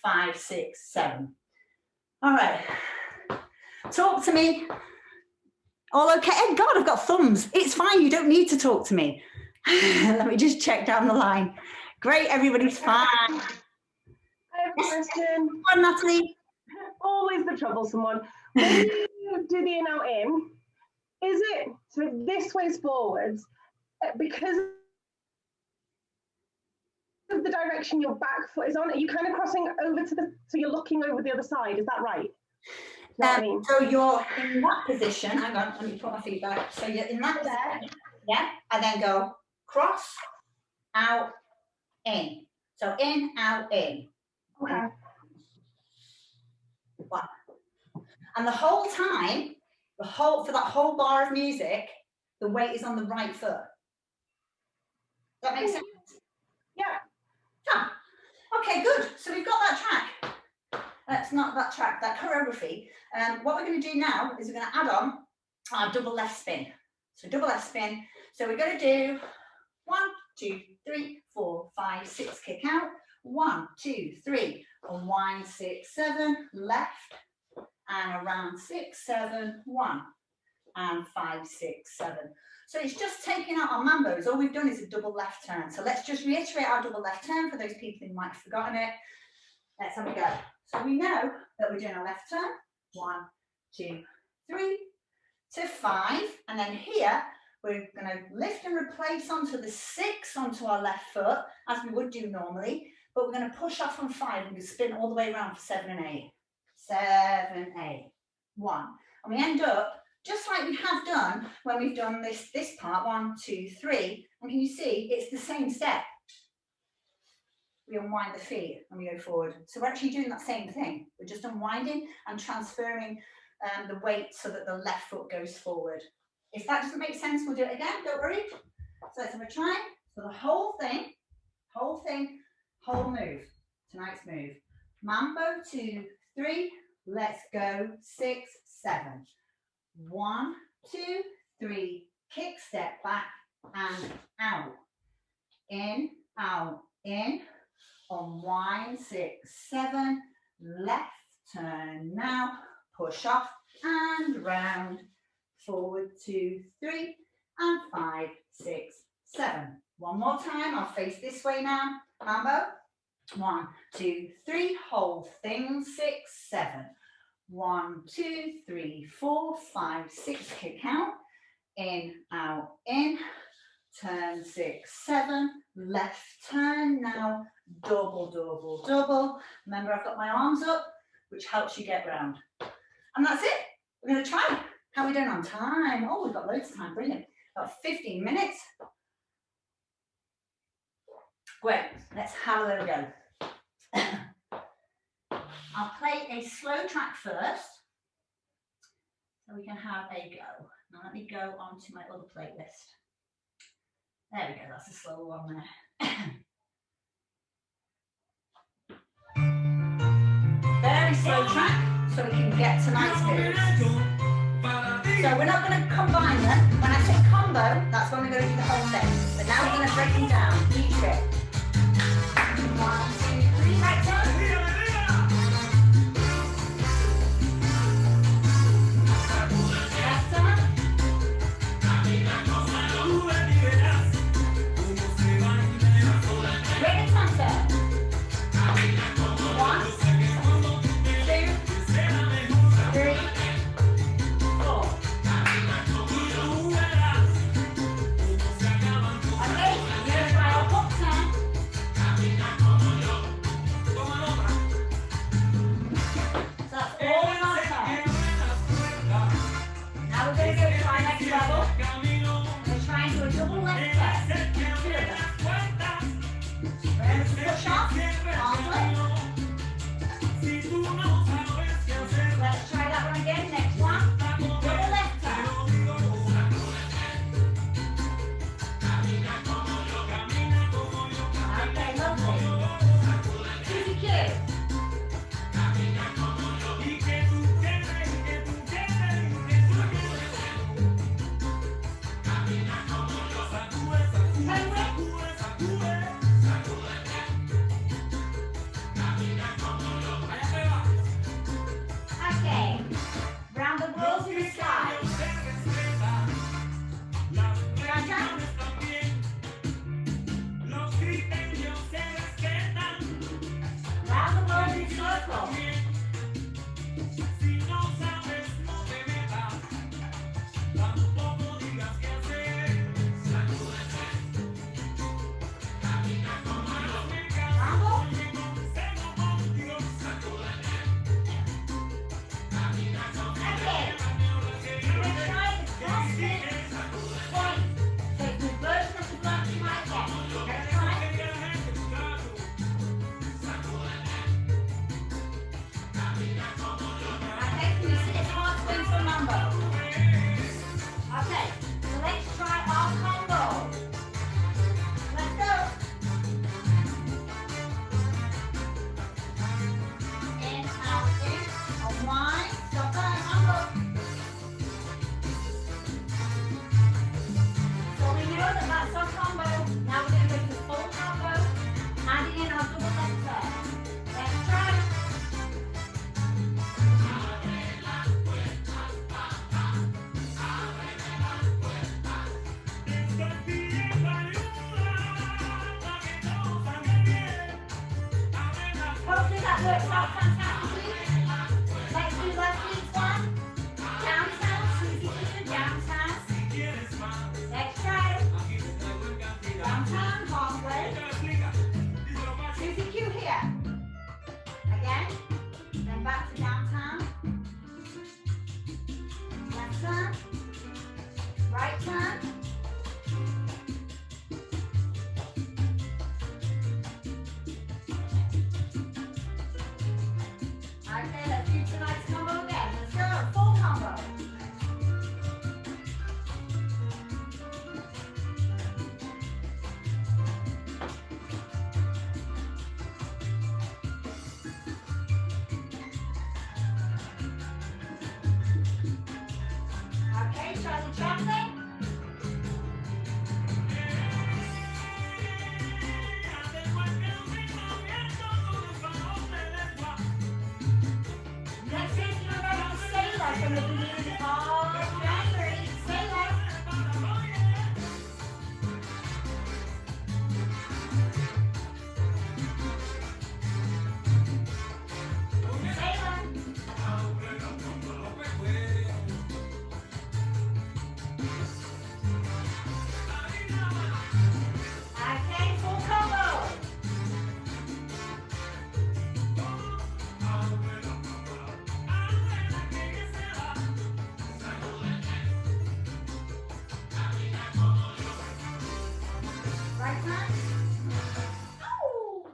5, 6, 7. All right. Talk to me. All okay? Oh God, I've got thumbs. It's fine. You don't need to talk to me. Let me just check down the line. Great, everybody's fine. I have a question. Come on, Natalie. Always the troublesome one. When you do the in out in, is it so this way's forwards because of the direction your back foot is on? Are you kind of crossing over to the so you're looking over the other side? Is that right? You know what I mean? So you're in that position. Hang on, let me put my feet back. So you're in that position, yeah, and then go cross, out, in. So in, out, in. Okay. One. And the whole time, for that whole bar of music, the weight is on the right foot. Does that make sense? Yeah. Ah, okay, good. So we've got that track. That's not that track, that choreography. What we're going to do now is we're going to add on our double left spin. So double left spin. So we're going to do 1, 2, 3, 4, 5, 6. Kick out. 1, 2, 3. Unwind. 6, 7. Left. And around 6, 7. 1. And 5, 6, 7. So it's just taking out our mambos. All we've done is a double left turn. So let's just reiterate our double left turn for those people who might have forgotten it. Let's have a go. So we know that we're doing a left turn. 1, 2, 3 to 5. And then here, we're going to lift and replace onto the 6 onto our left foot, as we would do normally. But we're going to push off on 5 and we spin all the way around for 7 and 8. 7, 8, 1. And we end up just like we have done when we've done this part, 1, 2, 3. And can you see, it's the same step. We unwind the feet and we go forward. So we're actually doing that same thing. We're just unwinding and transferring the weight so that the left foot goes forward. If that doesn't make sense, we'll do it again, don't worry. So let's have a try. So the whole move, tonight's move. Mambo, 2, 3, let's go, 6, 7. 1, 2, 3, kick, step back and out. In, out, in. Unwind, 6, 7, left, turn now, push off and round, forward, 2, 3, and 5, 6, 7. One more time, I'll face this way now, mambo, 1, 2, 3, hold thing, 6, 7, 1, 2, 3, 4, 5, 6, kick out, in, out, in, turn 6, 7, left turn now, double, double, double. Remember, I've got my arms up, which helps you get round. And that's it. We're going to try. How are we doing on time? Oh, we've got loads of time. Brilliant. About 15 minutes. Great. Let's have a little go. I'll play a slow track first, so we can have a go. Now let me go onto my other playlist. There we go. That's a slow one there. Very slow track, so we can get tonight's moves. So we're not going to combine them. When I say combo, that's when we're going to do the whole thing. But now we're going to break them down, each bit. 1, 2, 3, right turn. Left turn. Break and transfer. 1, 2, 3, 4. Okay, you're going to try a hook turn. Okay, let's do tonight's combo again. Let's go, full combo. Okay, try the chocolate. Next is you're ready to Sala from the beginning of January. Sala. Okay, full combo. Right hand. Oh,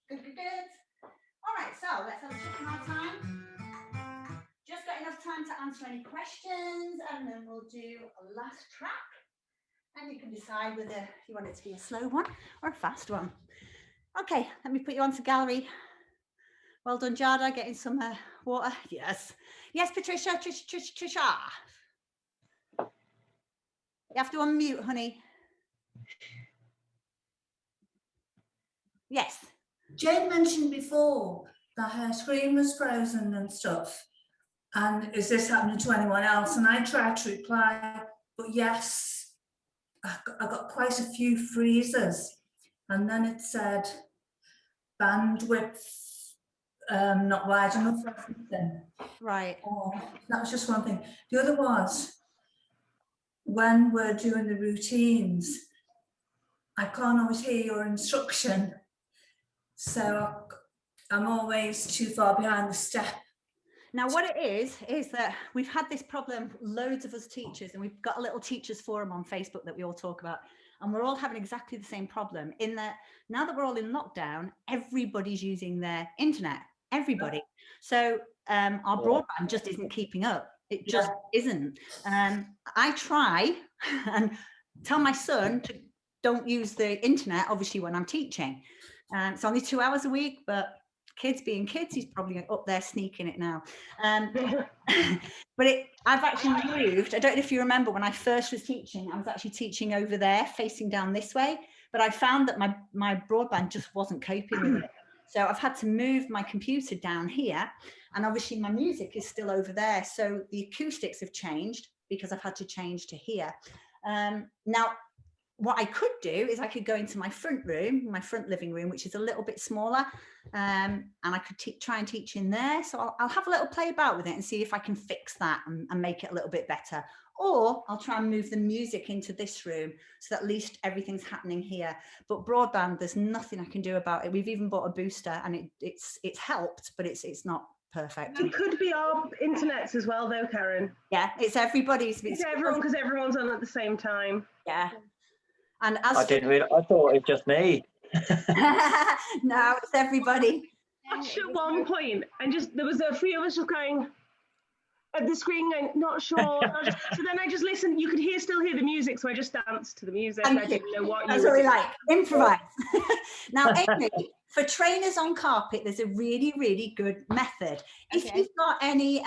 good, good, good. All right, so let's have a check in our time. Just got enough time to answer any questions, and then we'll do a last track. And you can decide whether you want it to be a slow one or a fast one. Okay, let me put you onto gallery. Well done, Jada, getting some water. Yes. Yes, Patricia, Trisha. You have to unmute, honey. Yes. Jane mentioned before that her screen was frozen and stuff. And is this happening to anyone else? And I tried to reply, but yes, I got quite a few freezes. And then it said bandwidth not wide enough or something. Right. That was just one thing. The other was when we're doing the routines, I can't always hear your instruction. So I'm always too far behind the step. Now, what it is that we've had this problem, loads of us teachers, and we've got a little teachers forum on Facebook that we all talk about, and we're all having exactly the same problem in that now that we're all in lockdown, everybody's using their internet, everybody. So our broadband just isn't keeping up. It just isn't. I try and tell my son to don't use the internet, obviously, when I'm teaching. It's only 2 hours a week, but kids being kids, he's probably up there sneaking it now. But I've actually moved. I don't know if you remember when I first was teaching, I was actually teaching over there facing down this way, but I found that my broadband just wasn't coping with it. So I've had to move my computer down here, and obviously my music is still over there. So the acoustics have changed because I've had to change to here. Now, what I could do is I could go into my front room, my front living room, which is a little bit smaller, and I could try and teach in there. So I'll have a little play about with it and see if I can fix that and make it a little bit better. Or I'll try and move the music into this room so that at least everything's happening here. But broadband, there's nothing I can do about it. We've even bought a booster, and it's helped, but it's not perfect. It could be our internets as well, though, Karen. Yeah, it's everybody's. It's everyone, because everyone's on at the same time. Yeah. And as I thought it was just me. no, it's everybody. Watched at one point, and there was a few of us just going at the screen, going, not sure. So then I just listened. You could still hear the music, so I just danced to the music. I didn't know what That's you what were we like. Improvise. Now, Amy, for trainers on carpet, there's a really, really good method. If you've got any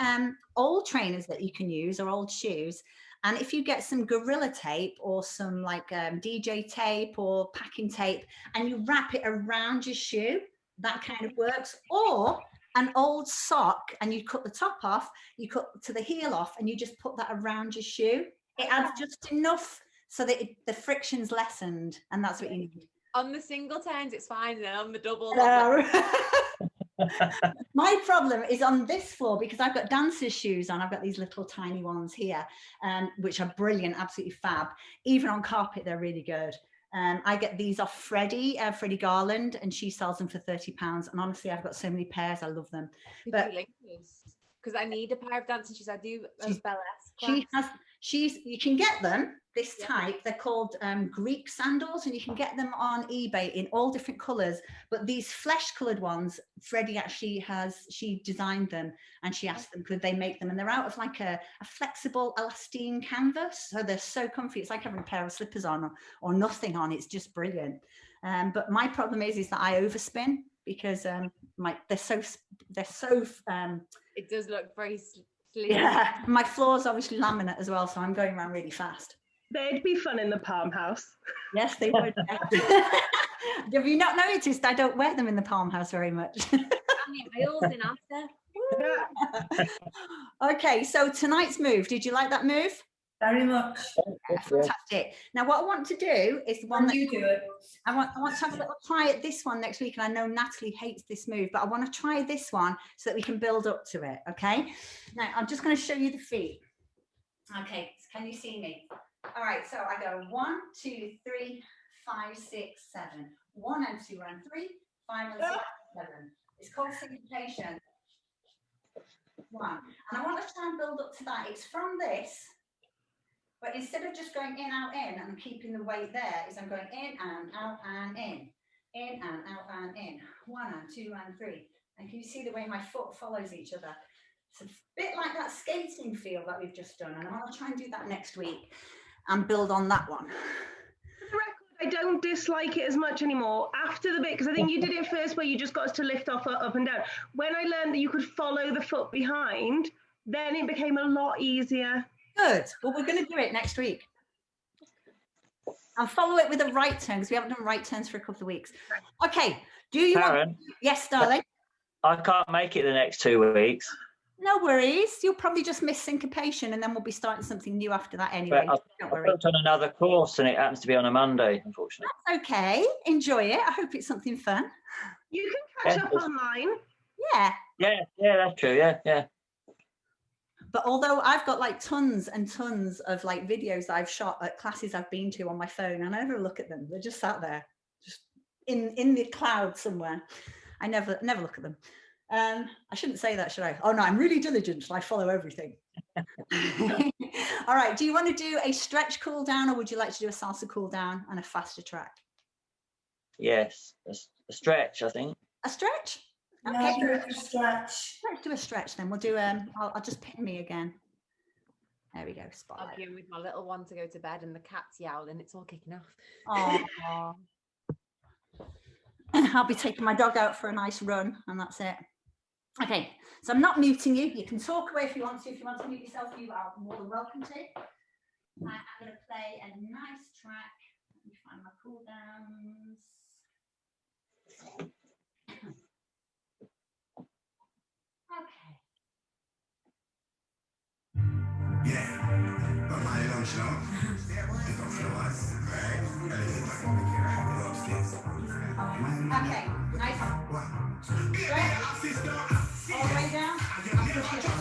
old trainers that you can use or old shoes, and if you get some Gorilla tape or some like DJ tape or packing tape, and you wrap it around your shoe, that kind of works. Or an old sock, and you cut the top off, you cut to the heel off, and you just put that around your shoe. It adds just enough so that the friction's lessened, and that's what you need. On the single turns, it's fine, and then on the double. My problem is on this floor because I've got dancers' shoes on. I've got these little tiny ones here, which are brilliant, absolutely fab. Even on carpet, they're really good. I get these off Freddie Garland, and she sells them for £30. And honestly, I've got so many pairs. I love them. But because I need a pair of dancing shoes. I do as Bella. You can get them this Yeah. type. They're called Greek sandals, and you can get them on eBay in all different colors. But these flesh colored ones, Freddie actually she designed them, and she asked them could they make them, and they're out of like a flexible elastine canvas, so they're so comfy. It's like having a pair of slippers on or nothing on. It's just brilliant. But my problem is that I overspin because they're so It does look very sleek. yeah, my floor's obviously laminate as well, so I'm going around really fast. They'd be fun in the Palm House. Yes, they would. Have you not noticed I don't wear them in the Palm House very much? Wheels in after. Okay, so tonight's move, did you like that move? Very much. Yeah, fantastic. Now what I want to do is the one When that you do it. I want to have a little try at this one next week, and I know Natalie hates this move, but I want to try this one so that we can build up to it. Okay, now I'm just going to show you the feet. Okay, can you see me? All right, so I go 1, 2, 3, 5, 6, 7. 1 and 2 and 3, 5 and 6, 7. It's called syncopation. 1, and I want to try and build up to that. It's from this. But instead of just going in, out, in, and keeping the weight there, is I'm going in and out and in and out and in. 1 and 2 and 3. And can you see the way my foot follows each other? It's a bit like that skating feel that we've just done. And I want to try and do that next week and build on that one. For the record, I don't dislike it as much anymore after the bit, because I think you did it first where you just got us to lift off up and down. When I learned that you could follow the foot behind, then it became a lot easier. Good. Well, we're going to do it next week. I'll follow it with a right turn because we haven't done right turns for a couple of weeks. Okay. Do you Karen, want... Yes, darling. I can't make it the next 2 weeks. No worries. You'll probably just miss syncopation, and then we'll be starting something new after that anyway. But Don't I've worry. booked on another course and it happens to be on a Monday, unfortunately. That's okay. Enjoy it. I hope it's something fun. You can catch Yeah, up online. Yeah. Yeah, that's true. Yeah. But although I've got like tons and tons of like videos that I've shot at classes I've been to on my phone, and I never look at them. They're just sat there, just in the cloud somewhere. I never look at them. I shouldn't say that, should I? Oh no, I'm really diligent and I follow everything. All right. Do you want to do a stretch cool down, or would you like to do a salsa cool down and a faster track? Yes, a stretch, I think. A stretch? Yeah, Okay. do a stretch. Let's do a stretch then. We'll do I'll just pin me again. There we go. Spotlight. Arguing with my little one to go to bed, and the cat's yowling. It's all kicking off. Oh. I'll be taking my dog out for a nice run, and that's it. Okay, so I'm not muting you. You can talk away if you want to. If you want to mute yourself, you are more than welcome to. I'm going to play a nice track. Let me find my cool downs. Okay. Yeah, but my long show. Okay, nice. Stretch. All the way down. And push it up.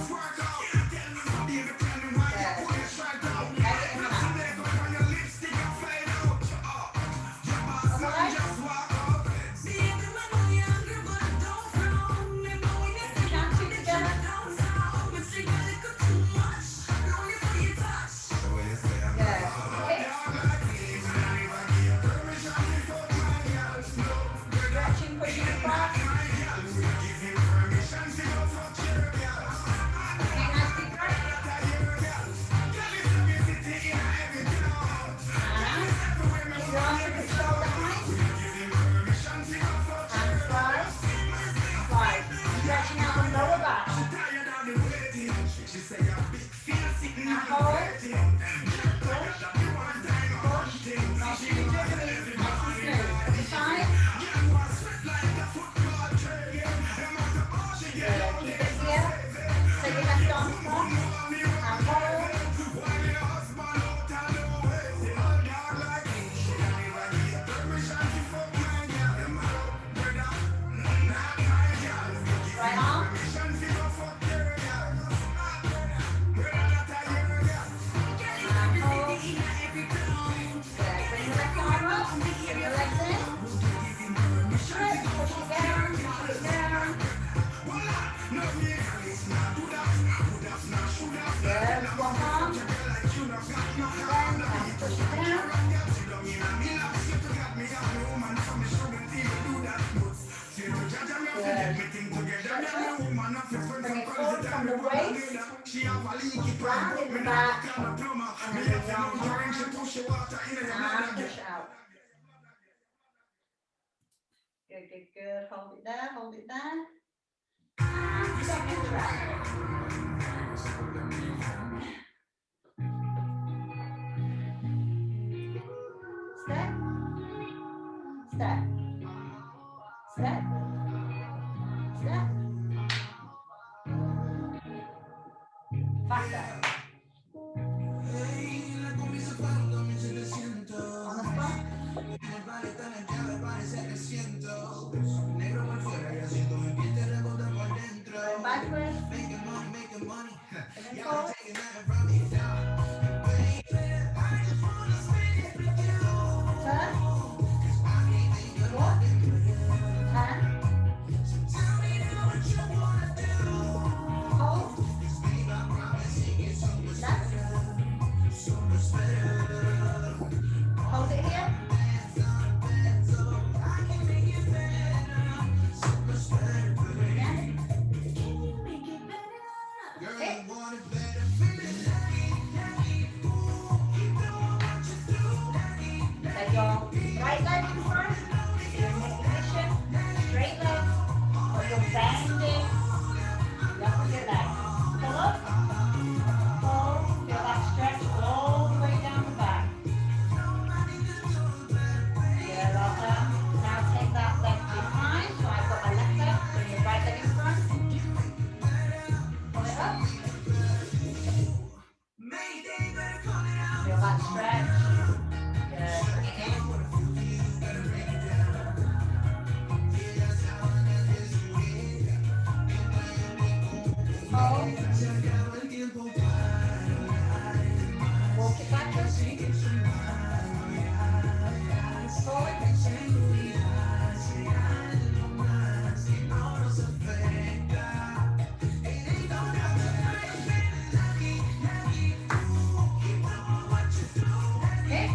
Other leg. Round in the back. And then bring your arms around. And push it out. Good, good, good. Hold it there, hold it there. And second round. Step. Step. Step. Step. Faster. On the spot. Going backwards. Going forward. Turn. What? Turn. Hold. Left. Hold it here. Take your right leg in front. You're in this position. Straight legs. Or you're bending the opposite leg. Pull up. Pull. Feel that stretch all the way down the back. Yeah, well done. Now take that leg behind. So I've got my left leg. Bring your right leg in front. Pull it up. Feel that stretch. Good. Bring it in. Hold. Walk it backwards. Forward. Okay.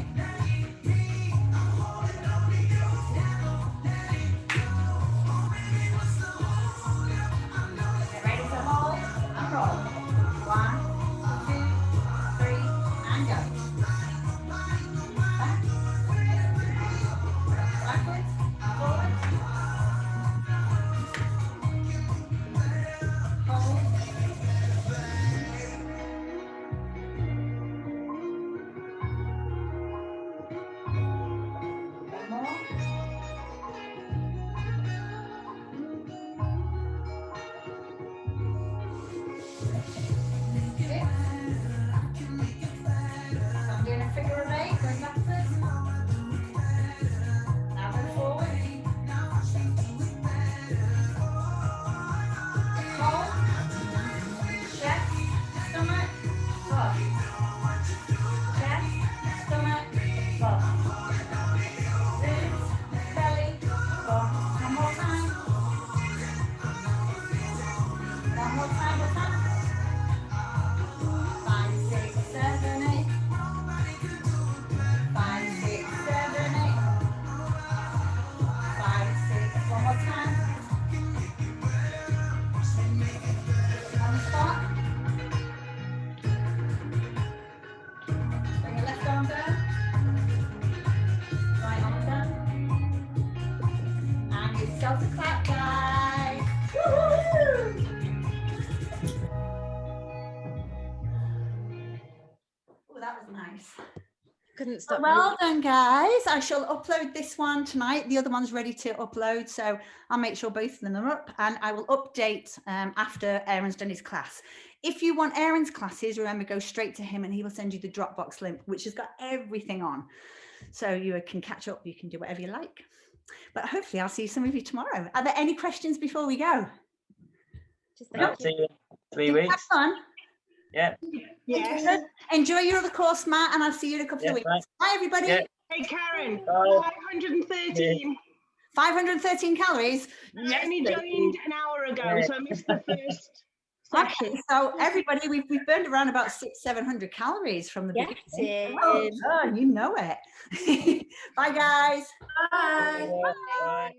Get ready to hold and roll. 1, 2, 3, and go. Back. Backwards. Forward. Hold. One more. Okay. So I'm doing a figure of 8, going backwards. Now go forward. Hold. Chest, stomach, bust. Chest, stomach, bust. Ribs, belly, bust. One more time. One more time, what's that? 5, 6, 7, 8. 5, 6, 7, 8. 5, 6, one more time. On the spot. Bring your left arm down. Right arm down. And give yourself a clap, guys. Woo-hoo! Oh, that was nice. Couldn't stop. Well done, guys. I shall upload this one tonight. The other one's ready to upload, so I'll make sure both of them are up, and I will update after Aaron's done his class. If you want Aaron's classes, remember, go straight to him and he will send you the Dropbox link, which has got everything on. So you can catch up, you can do whatever you like. But hopefully I'll see some of you tomorrow. Are there any questions before we go? Just And I'll see you in 3 weeks. Have fun. Yeah. Yeah. Enjoy your other course, Matt, and I'll see you in a couple of weeks. Right. Bye, everybody. Yeah. Hey, Karen, Bye. 513. 513 calories. I only joined an hour ago, so I missed the first Okay, session. so everybody, we've burned around about 600-700 calories from the Yes, beginning. it Well is. done, you know it. Bye, guys. Bye. Bye.